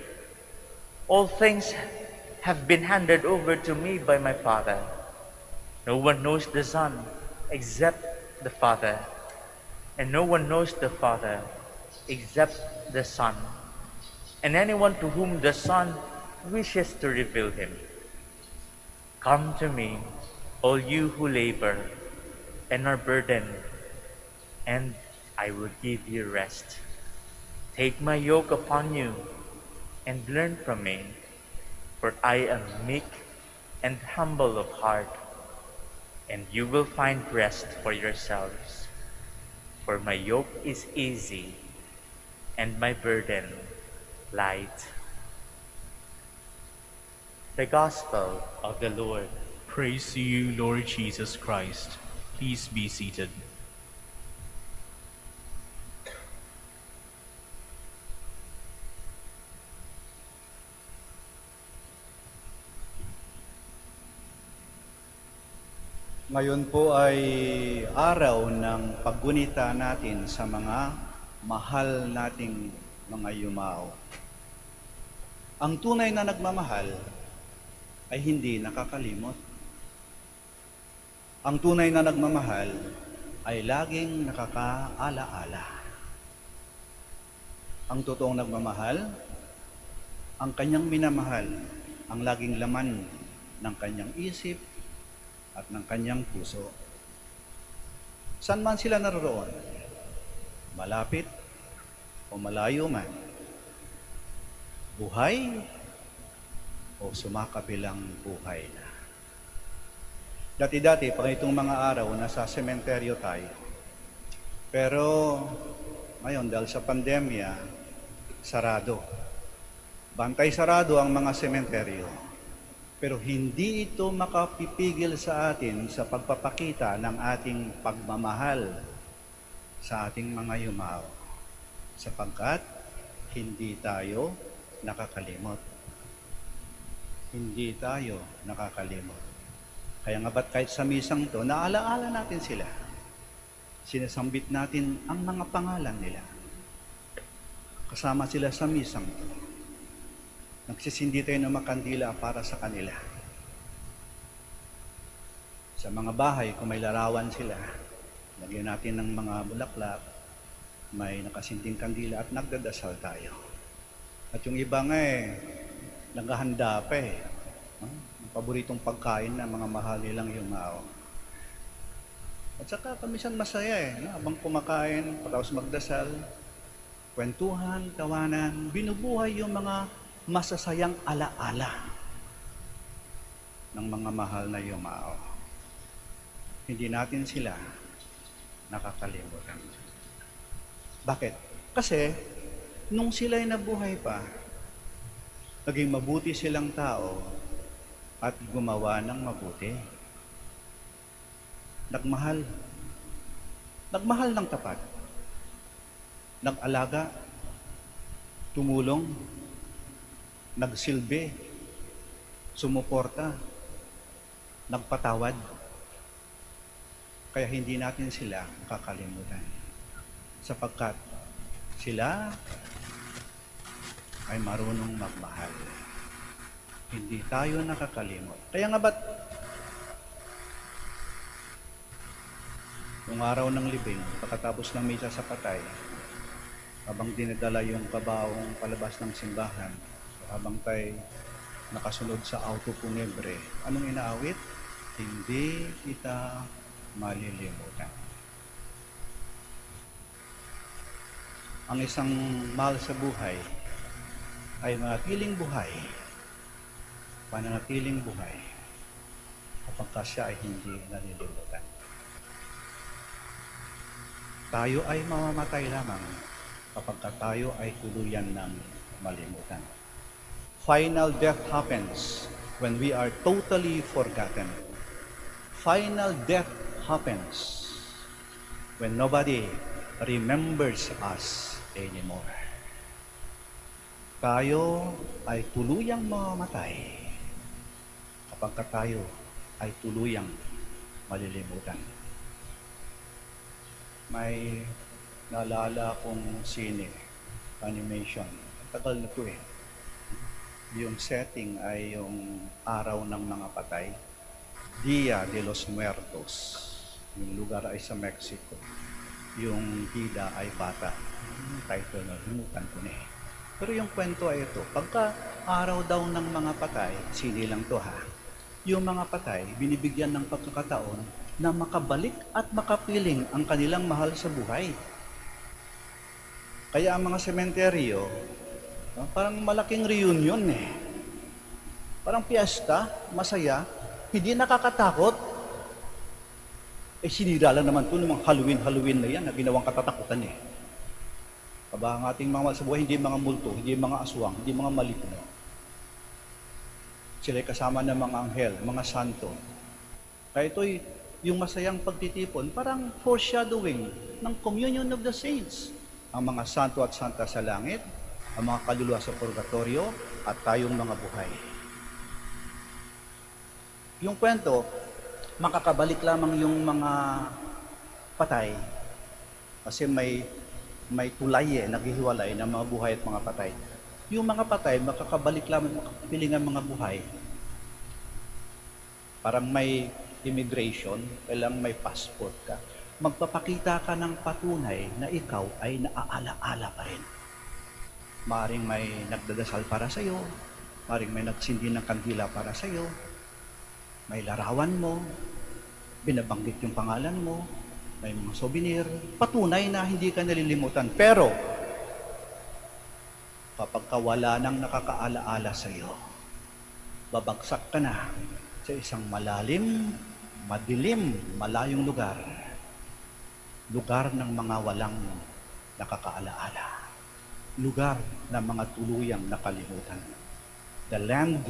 All things have been handed over to me by my Father. No one knows the Son except the Father, and no one knows the Father except the Son, and anyone to whom the Son wishes to reveal him. Come to me, all you who labor and are burdened, and I will give you rest. Take my yoke upon you and learn from me, for I am meek and humble of heart, and you will find rest for yourselves. For my yoke is easy and my burden light. The Gospel of the Lord. Praise to you, Lord Jesus Christ. Please be seated. Ngayon po ay araw ng paggunita natin sa mga mahal nating mga yumao. Ang tunay na nagmamahal ay hindi nakakalimot. Ang tunay na nagmamahal ay laging nakakaalaala. Ang totoong nagmamahal, ang kanyang minamahal, ang laging laman ng kanyang isip at ng kanyang puso. Saan man sila naroroon, malapit o malayo man, buhay o sumakabilang buhay na. Dati-dati, pag itong mga araw, nasa sementeryo tayo. Pero ngayon, dahil sa pandemya, sarado. Bantay sarado ang mga sementeryo. Pero hindi ito makapipigil sa atin sa pagpapakita ng ating pagmamahal sa ating mga yumao. Sapagkat hindi tayo nakakalimot. Hindi tayo nakakalimot. Kaya nga ba't kahit sa misang to, naalaala natin sila. Sinasambit natin ang mga pangalan nila. Kasama sila sa misang to. Nagsisindi tayo ng makandila para sa kanila. Sa mga bahay, kung may larawan sila, lagyan natin ng mga bulaklak, may nakasinding kandila at nagdadasal tayo. At yung iba nga naghahanda pa ang paboritong pagkain ng mga mahal nilang yumao. At saka kamisan masaya habang kumakain, patapos magdasal, kwentuhan, tawanan, binubuhay yung mga masasayang alaala ng mga mahal na yumao. Hindi natin sila nakakalimutan. Bakit? Kasi nung sila'y nabuhay pa, naging mabuti silang tao at gumawa ng mabuti. Nagmahal. Nagmahal ng tapat. Nag-alaga. Tumulong. Nagsilbi. Sumuporta. Nagpatawad. Kaya hindi natin sila kakalimutan. Sapagkat sila ay marunong magmahal. Hindi tayo nakakalimot. Kaya nga ba't Nung araw ng libing, pagkatapos ng misa sa patay, habang dinadala yung kabaong palabas ng simbahan, so habang tayo nakasunod sa auto funebre, anong inaawit? Hindi kita malilimutan. Ang isang mahal sa buhay ay manatiling buhay, pananatiling buhay, kapag siya ay hindi nalilimutan. Tayo ay mamamatay lamang kapag tayo ay tuluyan ng malimutan. Final death happens when we are totally forgotten. Final death happens when nobody remembers us anymore. Tayo ay tuluyang mamamatay kapag tayo ay tuluyang malilimutan. May naalala akong sine, animation. Tagal na to eh. Yung setting ay yung araw ng mga patay. Dia de los Muertos. Yung lugar ay sa Mexico. Yung bida ay bata. Yung title na, limutan ko na eh. Pero yung kwento ay ito. Pagka araw daw ng mga patay, sine lang to ha. Yung mga patay, binibigyan ng pagkakataon na makabalik at makapiling ang kanilang mahal sa buhay. Kaya ang mga sementeryo, parang malaking reunion eh. Parang piyesta, masaya, hindi nakakatakot. Eh sinira lang naman ito ng mga Halloween na yan na ginawang katatakutan eh. Aba, ang ating mga mahal sa buhay, hindi mga multo, hindi mga aswang, hindi mga maligno. Sila'y kasama ng mga anghel, mga santo. Kaya ito'y yung masayang pagtitipon, parang foreshadowing ng communion of the saints. Ang mga santo at santa sa langit, ang mga kaluluwa sa purgatorio, at tayong mga buhay. Yung kwento, makakabalik lamang yung mga patay, kasi may tulay naghihiwalay ng mga buhay at mga patay. Yung mga patay, makakabalik lamang, makapiling ang mga buhay. Parang may immigration, kailang may passport ka. Magpapakita ka ng patunay na ikaw ay naaala-ala pa rin. Maaring may nagdadasal para sa iyo, maaring may nagsindi ng kandila para sa iyo, may larawan mo, binabanggit yung pangalan mo, may mga souvenir, patunay na hindi ka nalilimutan. Pero, kapag wala nang nakakaala-ala sa iyo, babagsak ka na sa isang malalim, madilim, malayong lugar. Lugar ng mga walang nakakaala-ala. Lugar ng mga tuluyang nakalimutan. The land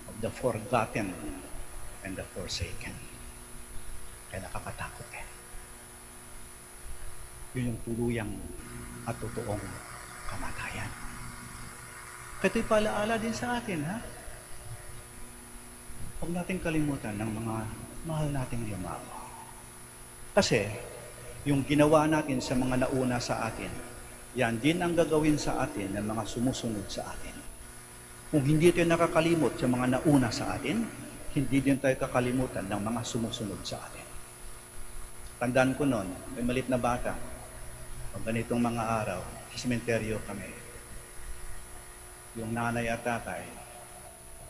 of the forgotten and the forsaken. Kaya nakakatakot eh. Yun yung tuluyang at totoong kamatayan. Kaya ito'y paalaala din sa atin, ha? Huwag nating kalimutan ng mga mahal nating yumao. Kasi, yung ginawa natin sa mga nauna sa atin, yan din ang gagawin sa atin ng mga sumusunod sa atin. Kung hindi tayo nakakalimot sa mga nauna sa atin, hindi din tayo kakalimutan ng mga sumusunod sa atin. Tandaan ko noon, may malit na bata, pag ganitong mga araw, sa sementeryo kami, yung nanay at tatay,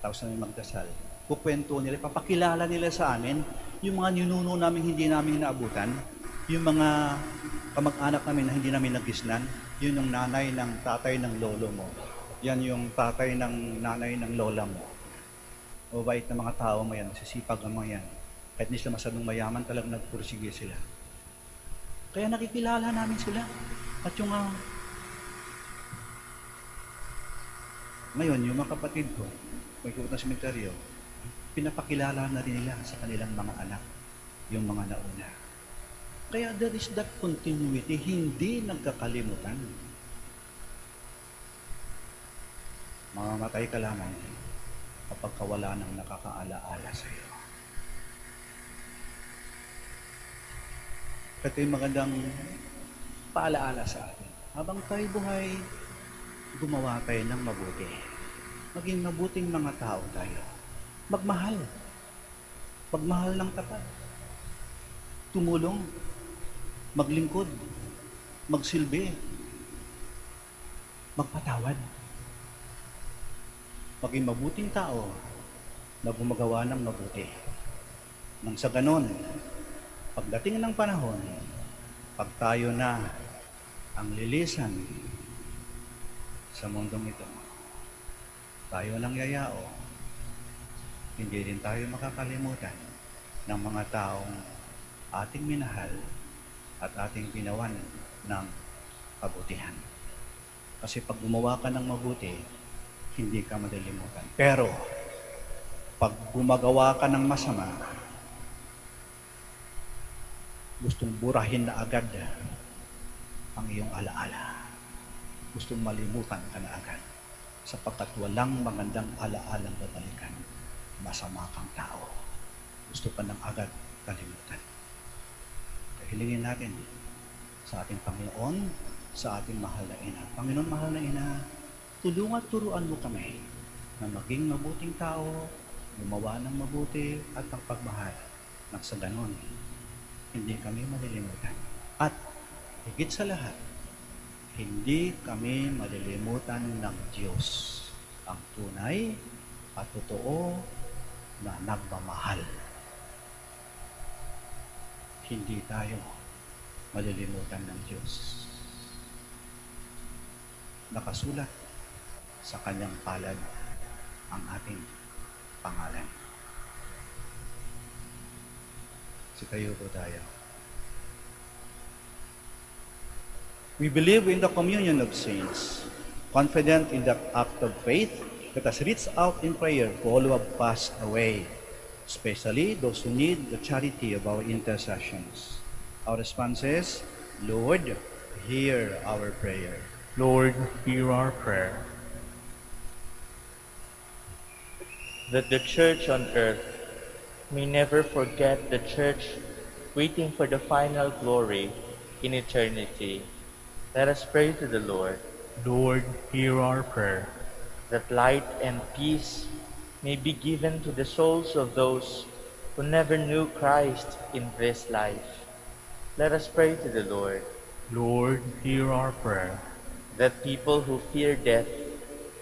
tapos namin magdasal, kukwento nila, papakilala nila sa amin, yung mga ninuno namin hindi namin naabutan, yung mga kamag-anak namin na hindi namin nagisnan, yun yung nanay ng tatay ng lolo mo. Yan yung tatay ng nanay ng lola mo. Mabait na mga tao mo yan, sisipag ang mga yan. Kahit hindi sila masyadong mayaman, talagang nagpursige sila. Kaya nakikilala namin sila. At yung ngayon, yung mga kapatid ko, may kubot na sementeryo, pinapakilala na rin nila sa kanilang mga anak, yung mga nauna. Kaya there is that continuity, hindi nagkakalimutan. Mamamatay ka lamang kapag wala nang nakakaala-ala sa iyo. Ito yung magandang paalaala sa atin. Habang tayo buhay, gumawa tayo ng mabuti. Maging mabuting mga tao tayo. Magmahal. Pagmahal ng tapat. Tumulong maglingkod, magsilbi, magpatawad, maging mabuting tao na gumagawa ng mabuti. Nang sa ganon, pagdating ng panahon, pag tayo na ang lilisan sa mundong ito, tayo ng yayao, hindi rin tayo makakalimutan ng mga taong ating minahal at ating ginawan ng kabutihan. Kasi pag gumawa ka ng mabuti, hindi ka malilimutan. Pero, pag gumagawa ka ng masama, gustong burahin na agad ang iyong alaala. Gustong malimutan ka na agad. Sapagkat walang magandang alaalang babalikan. Masama kang tao. Gusto ka nang agad kalimutan. Hilingin natin sa ating Panginoon, sa ating mahal na ina. Panginoon, mahal na ina, tulungan at turuan mo kami na maging mabuting tao, gumawa ng mabuti at ang pagmahal. Nang sa ganon, hindi kami malilimutan. At higit sa lahat, hindi kami malilimutan ng Diyos, ang tunay at totoo na nagmamahal. Hindi tayo malilimutan ng Diyos. Nakasulat sa kanyang palad ang ating pangalan. Sitayo po tayo. We believe in the communion of saints, confident in the act of faith that has reached out in prayer for all who have passed away, especially those who need the charity of our intercessions. Our response is, Lord, hear our prayer. Lord, hear our prayer. That the Church on earth may never forget the Church waiting for the final glory in eternity. Let us pray to the Lord. Lord, hear our prayer. That light and peace may be given to the souls of those who never knew Christ in this life. Let us pray to the Lord. Lord, hear our prayer. That people who fear death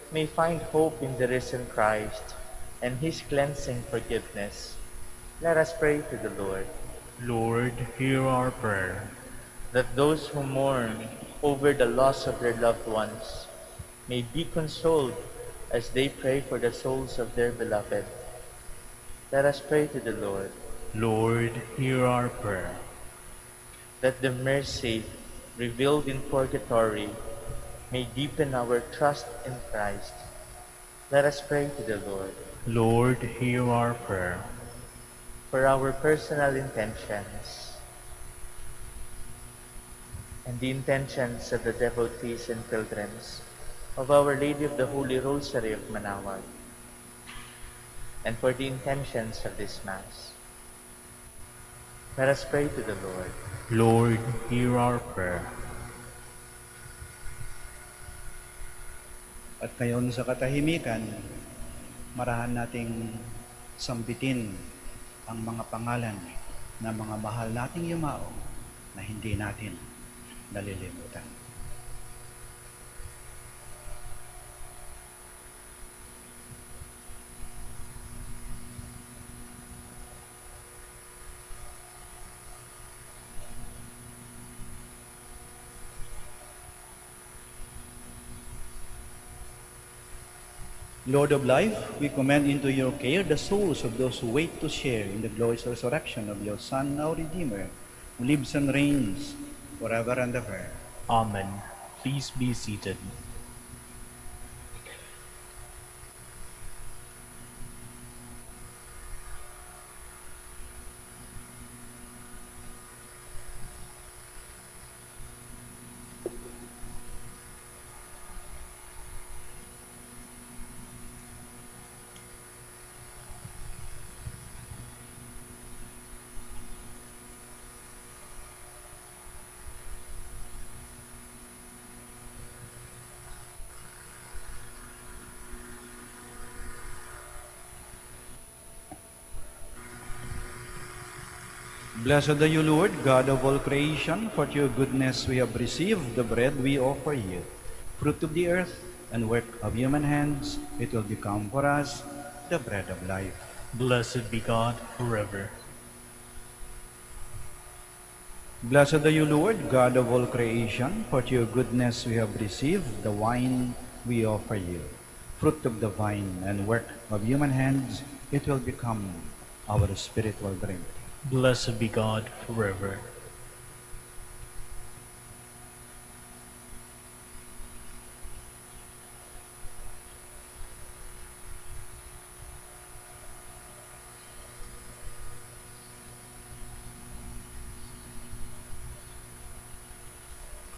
may find hope in the risen Christ and His cleansing forgiveness. Let us pray to the Lord. Lord, hear our prayer. That those who mourn over the loss of their loved ones may be consoled as they pray for the souls of their beloved. Let us pray to the Lord. Lord, hear our prayer. That the mercy revealed in purgatory may deepen our trust in Christ. Let us pray to the Lord. Lord, hear our prayer. For our personal intentions and the intentions of the devotees and pilgrims of Our Lady of the Holy Rosary of Manaoag, and for the intentions of this Mass, let us pray to the Lord. Lord, hear our prayer. At ngayon sa katahimikan, marahan nating sambitin ang mga pangalan ng mga mahal nating yumao na hindi natin nalilimutan. Lord of life, we commend into your care the souls of those who wait to share in the glorious resurrection of your Son, our Redeemer, who lives and reigns forever and ever. Amen. Please be seated. Blessed are you, Lord, God of all creation, for to your goodness we have received the bread we offer you. Fruit of the earth and work of human hands, it will become for us the bread of life. Blessed be God forever. Blessed are you, Lord, God of all creation, for to your goodness we have received the wine we offer you. Fruit of the vine and work of human hands, it will become our spiritual drink. Blessed be God forever.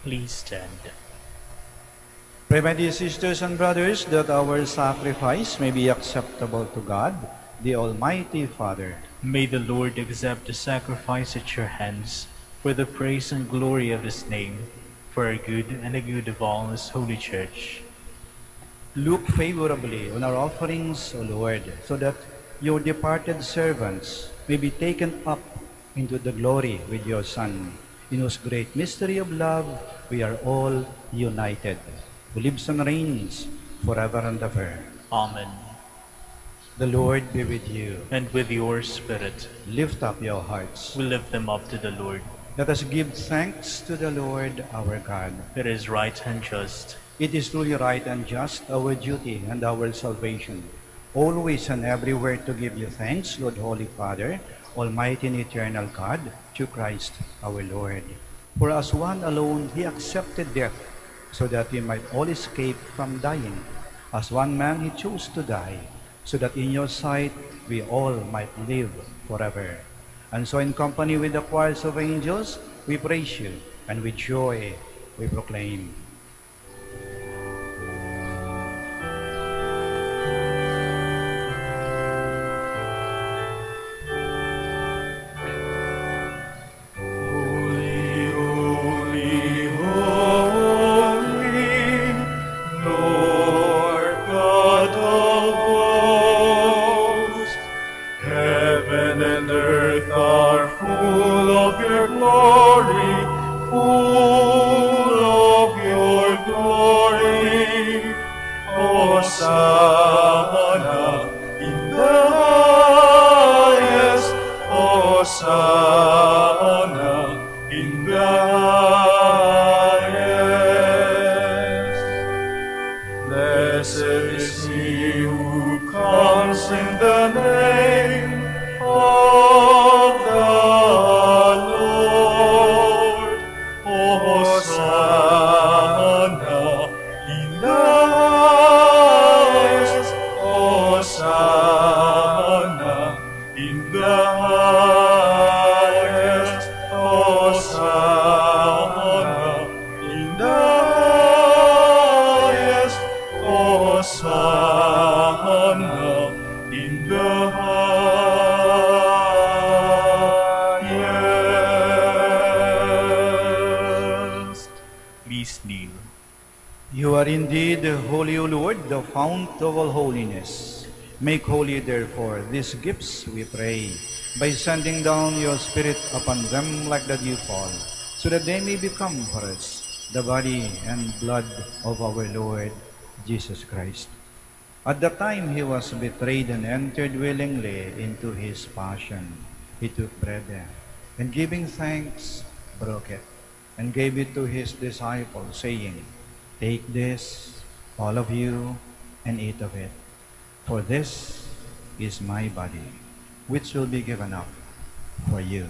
Please stand. Pray, my dear sisters and brothers, that our sacrifice may be acceptable to God, the Almighty Father. May the Lord accept the sacrifice at your hands for the praise and glory of his name, for our good and the good of all his holy church. Look favorably on our offerings, O Lord, so that your departed servants may be taken up into the glory with your Son, in whose great mystery of love we are all united, who lives and reigns forever and ever. Amen. The Lord be with you. And with your spirit, Lift up your hearts. we lift them up to the Lord. Let us give thanks to the Lord our God. It is right and just. It is truly right and just, our duty and our salvation, always and everywhere to give you thanks, Lord Holy Father, Almighty and eternal God, through Christ our Lord. For as one alone he accepted death, so that we might all escape from dying. As one man he chose to die, so that in your sight we all might live forever. And so in company with the choirs of angels, we praise you, and with joy we proclaim. Holy, holy, holy, Lord God of hosts. Heaven and earth are full of your glory, full of your glory. Hosanna in the highest, Hosanna in the highest. Blessed is he who comes in the name of the Lord. Hosanna in the highest, Hosanna in the highest, Hosanna in the highest, Hosanna in the highest. Please kneel. You are indeed holy, O Lord, the fount of all holiness. Make holy, therefore, these gifts, we pray, by sending down your Spirit upon them like the dew fall, so that they may become for us the body and blood of our Lord Jesus Christ. At the time he was betrayed and entered willingly into his passion, he took bread, and giving thanks, broke it, and gave it to his disciples, saying, "Take this, all of you, and eat of it, for this is my body, which will be given up for you."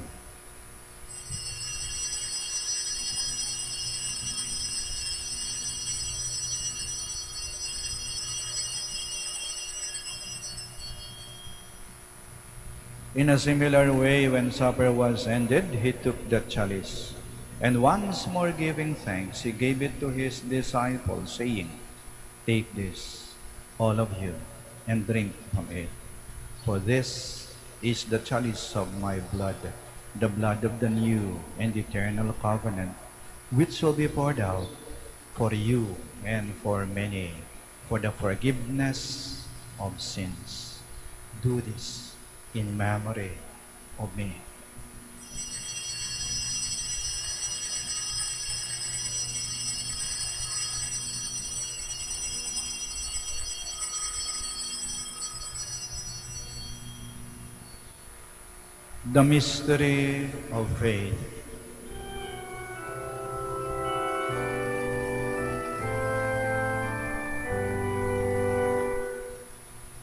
In a similar way, when supper was ended, he took the chalice, and once more giving thanks, he gave it to his disciples, saying, "Take this, all of you, and drink from it. For this is the chalice of my blood, the blood of the new and eternal covenant, which will be poured out for you and for many, for the forgiveness of sins. Do this in memory of me." The mystery of faith.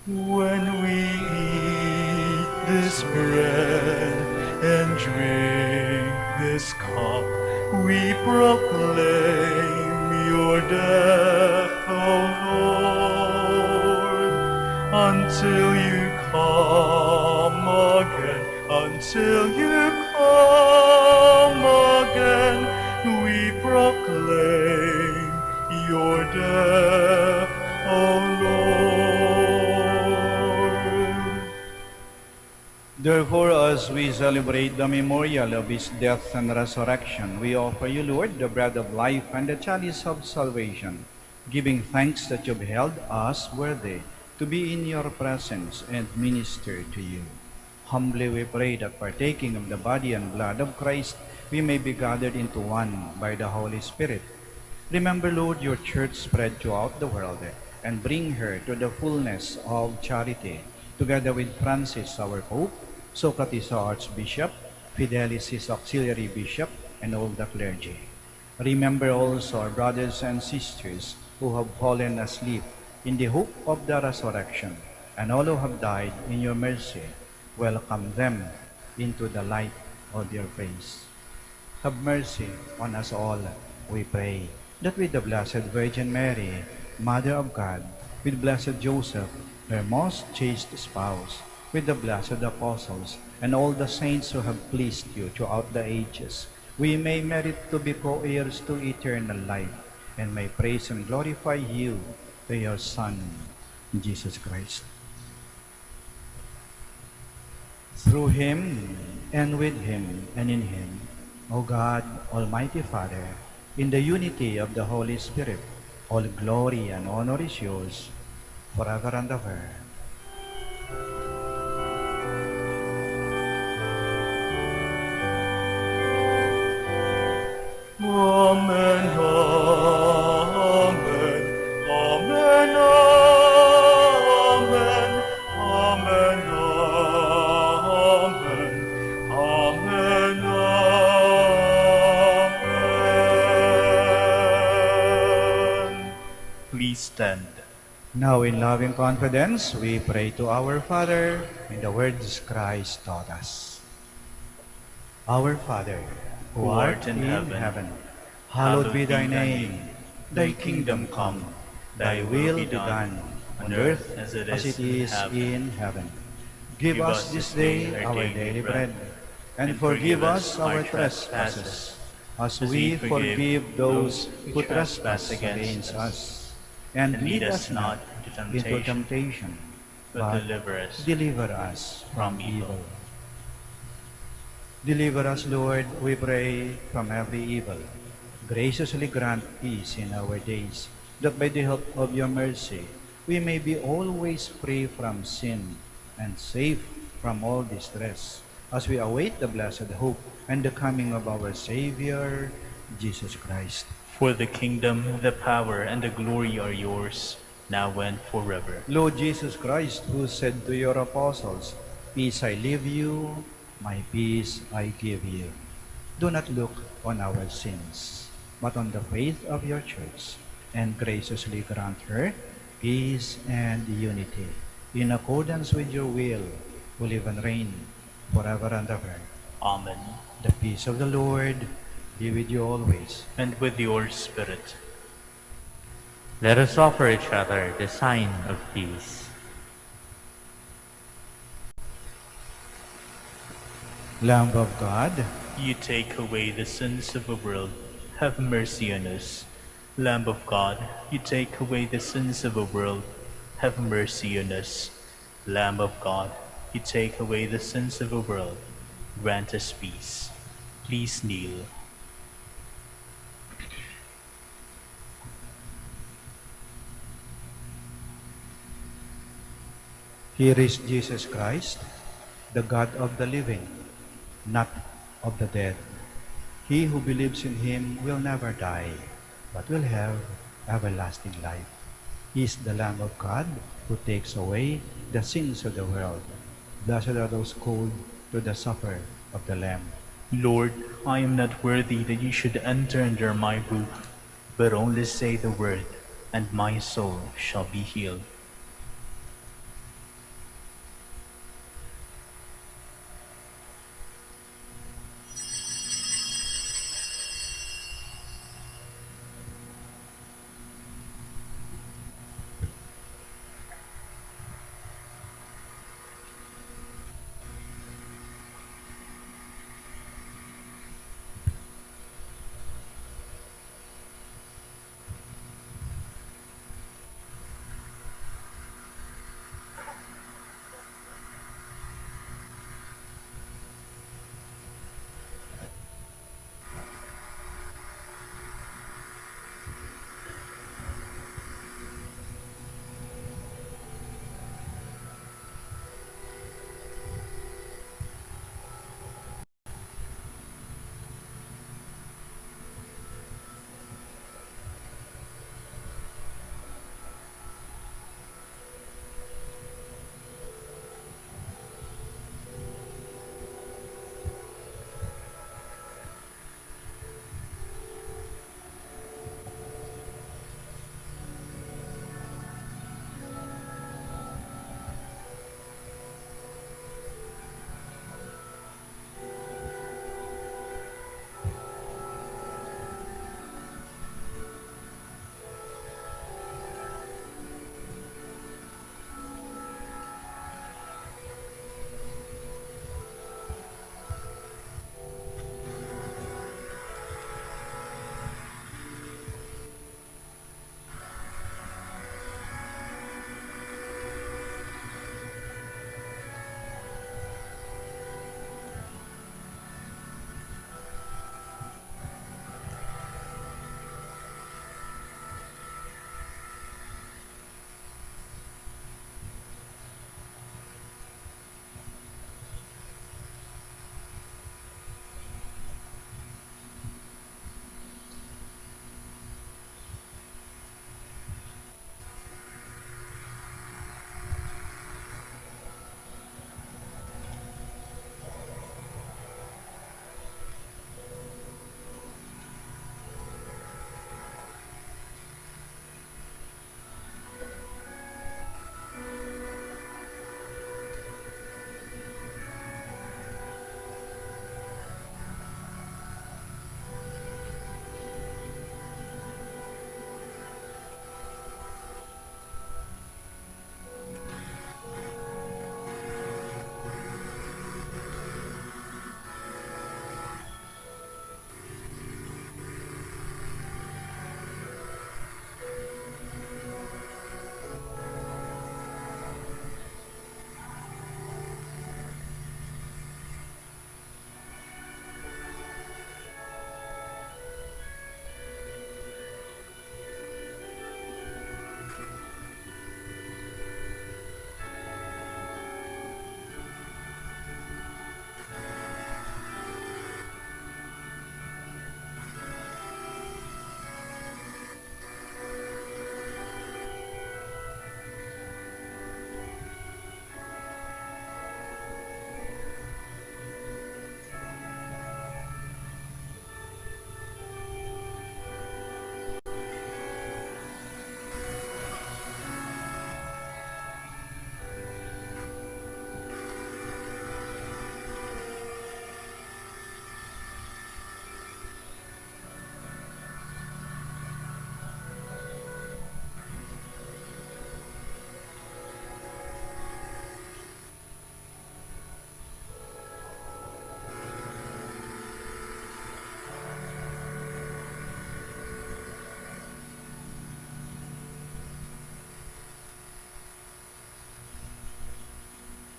When we eat this bread and drink this cup, we proclaim your death, O Lord, until you come again, until you come again, we proclaim your death, O Lord. Therefore, as we celebrate the memorial of his death and resurrection, we offer you, Lord, the bread of life and the chalice of salvation, giving thanks that you have held us worthy to be in your presence and minister to you. Humbly we pray that partaking of the body and blood of Christ, we may be gathered into one by the Holy Spirit. Remember, Lord, your church spread throughout the world, and bring her to the fullness of charity, together with Francis, our Pope, Socrates, our Archbishop, Fidelis, his auxiliary bishop, and all the clergy. Remember also our brothers and sisters who have fallen asleep in the hope of the resurrection, and all who have died in your mercy. Welcome them into the light of your face. Have mercy on us all, we pray, that with the Blessed Virgin Mary, Mother of God, with Blessed Joseph, her most chaste spouse, with the blessed apostles, and all the saints who have pleased you throughout the ages, we may merit to be co-heirs to eternal life, and may praise and glorify you through your Son, Jesus Christ. Through him, and with him, and in him, O God, Almighty Father, in the unity of the Holy Spirit, all glory and honor is yours, forever and ever. Amen, amen, amen, amen, amen, amen, amen. Please stand. Now in loving confidence, we pray to our Father in the words Christ taught us. Our Father, who art in heaven, hallowed be thy name. Thy kingdom come, thy will be done, on earth as it is in heaven. Give us this day our daily bread, and forgive us our trespasses, as we forgive those who trespass against us. And lead us not into temptation, but deliver us from evil. Deliver us, Lord, we pray, from every evil. Graciously grant peace in our days, that by the help of your mercy, we may be always free from sin and safe from all distress, as we await the blessed hope and the coming of our Savior, Jesus Christ. For the kingdom, the power, and the glory are yours, now and forever. Lord Jesus Christ, who said to your apostles, "Peace I leave you, my peace I give you," do not look on our sins, but on the faith of your church, and graciously grant her peace and unity, in accordance with your will, who live and reign forever and ever. Amen. The peace of the Lord be with you always. And with your spirit. Let us offer each other the sign of peace. Lamb of God, You take away the sins of the world, have mercy on us. Lamb of God, you take away the sins of the world, have mercy on us. Lamb of God, you take away the sins of the world, grant us peace. Please kneel. here is Jesus Christ, the God of the living, not of the dead. He who believes in him will never die, but will have everlasting life. He is the Lamb of God who takes away the sins of the world. Blessed are those called to the supper of the Lamb. Lord, I am not worthy that you should enter under my roof, but only say the word, and my soul shall be healed.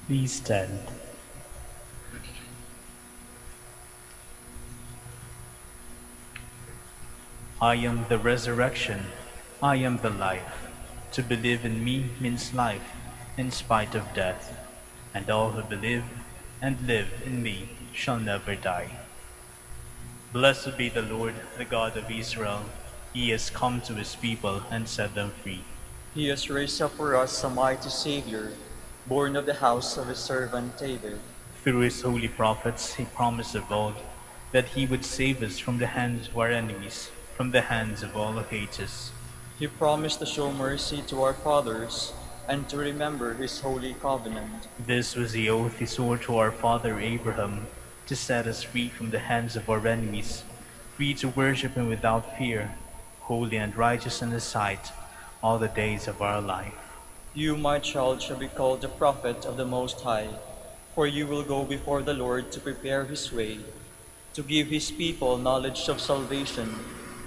Please stand. I am the resurrection. I am the life. To believe in me means life in spite of death, and all who believe and live in me shall never die. Blessed be the Lord, the God of Israel. He has come to his people and set them free. He has raised up for us a mighty Savior, born of the house of his servant David. Through his holy prophets, he promised of old that he would save us from the hands of our enemies, from the hands of all who hate us. He promised to show mercy to our fathers and to remember his holy covenant. This was the oath he swore to our father Abraham, to set us free from the hands of our enemies, free to worship him without fear, holy and righteous in his sight, all the days of our life. You, my child, shall be called the prophet of the Most High, for you will go before the Lord to prepare his way, to give his people knowledge of salvation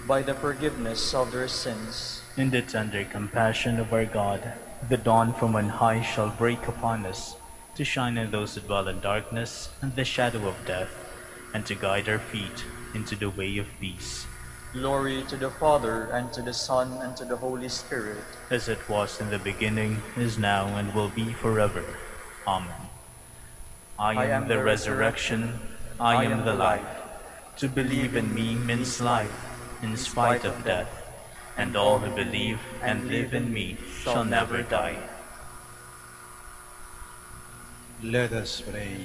by the forgiveness of their sins. In the tender compassion of our God, the dawn from on high shall break upon us, to shine on those that dwell in darkness and the shadow of death, and to guide our feet into the way of peace. Glory to the Father, and to the Son, and to the Holy Spirit. As it was in the beginning, is now, and will be forever. Amen. I am the resurrection, I am the life. To believe in me means life, in spite of death, and all who believe and live in me shall never die. Let us pray.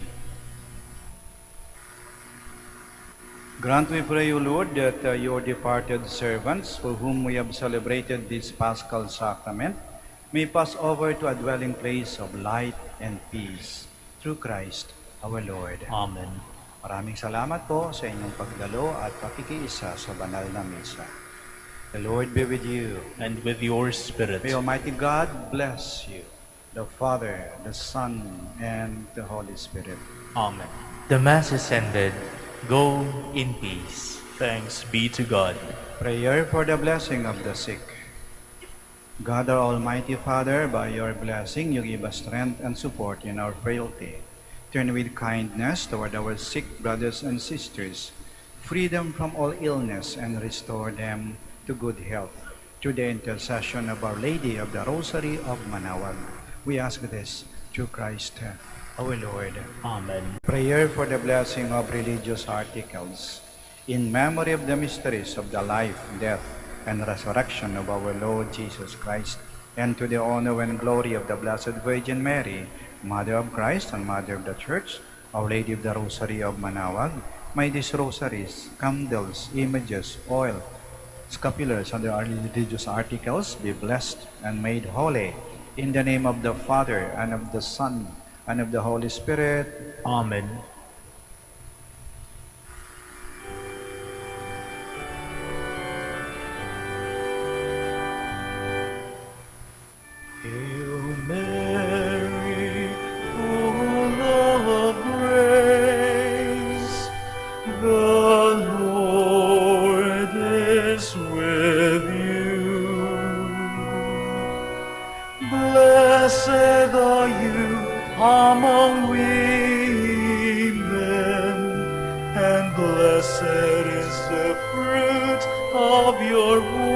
Grant, we pray, O Lord, that your departed servants, for whom we have celebrated this Paschal Sacrament, may pass over to a dwelling place of light and peace, through Christ our Lord. Amen. Maraming salamat po sa inyong pagdalo at pakikiisa sa banal na misa. The Lord be with you. And with your spirit. May Almighty God bless you, the Father, the Son, and the Holy Spirit. Amen. The Mass is ended. Go in peace. Thanks be to God. Prayer for the blessing of the sick. God, our Almighty Father, by your blessing, you give us strength and support in our frailty. Turn with kindness toward our sick brothers and sisters, free them from all illness, and restore them to good health. Through the intercession of Our Lady of the Rosary of Manaoag, we ask this through Christ our Lord. Amen. Prayer for the blessing of religious articles. In memory of the mysteries of the life, death, and resurrection of our Lord Jesus Christ, and to the honor and glory of the Blessed Virgin Mary, Mother of Christ and Mother of the Church, Our Lady of the Rosary of Manaoag, may these rosaries, candles, images, oil, scapulars, and other religious articles be blessed and made holy. In the name of the Father, and of the Son, and of the Holy Spirit. Amen. Hail Mary, full of grace, the Lord is with you. Blessed are you among women, and blessed is the fruit of your womb.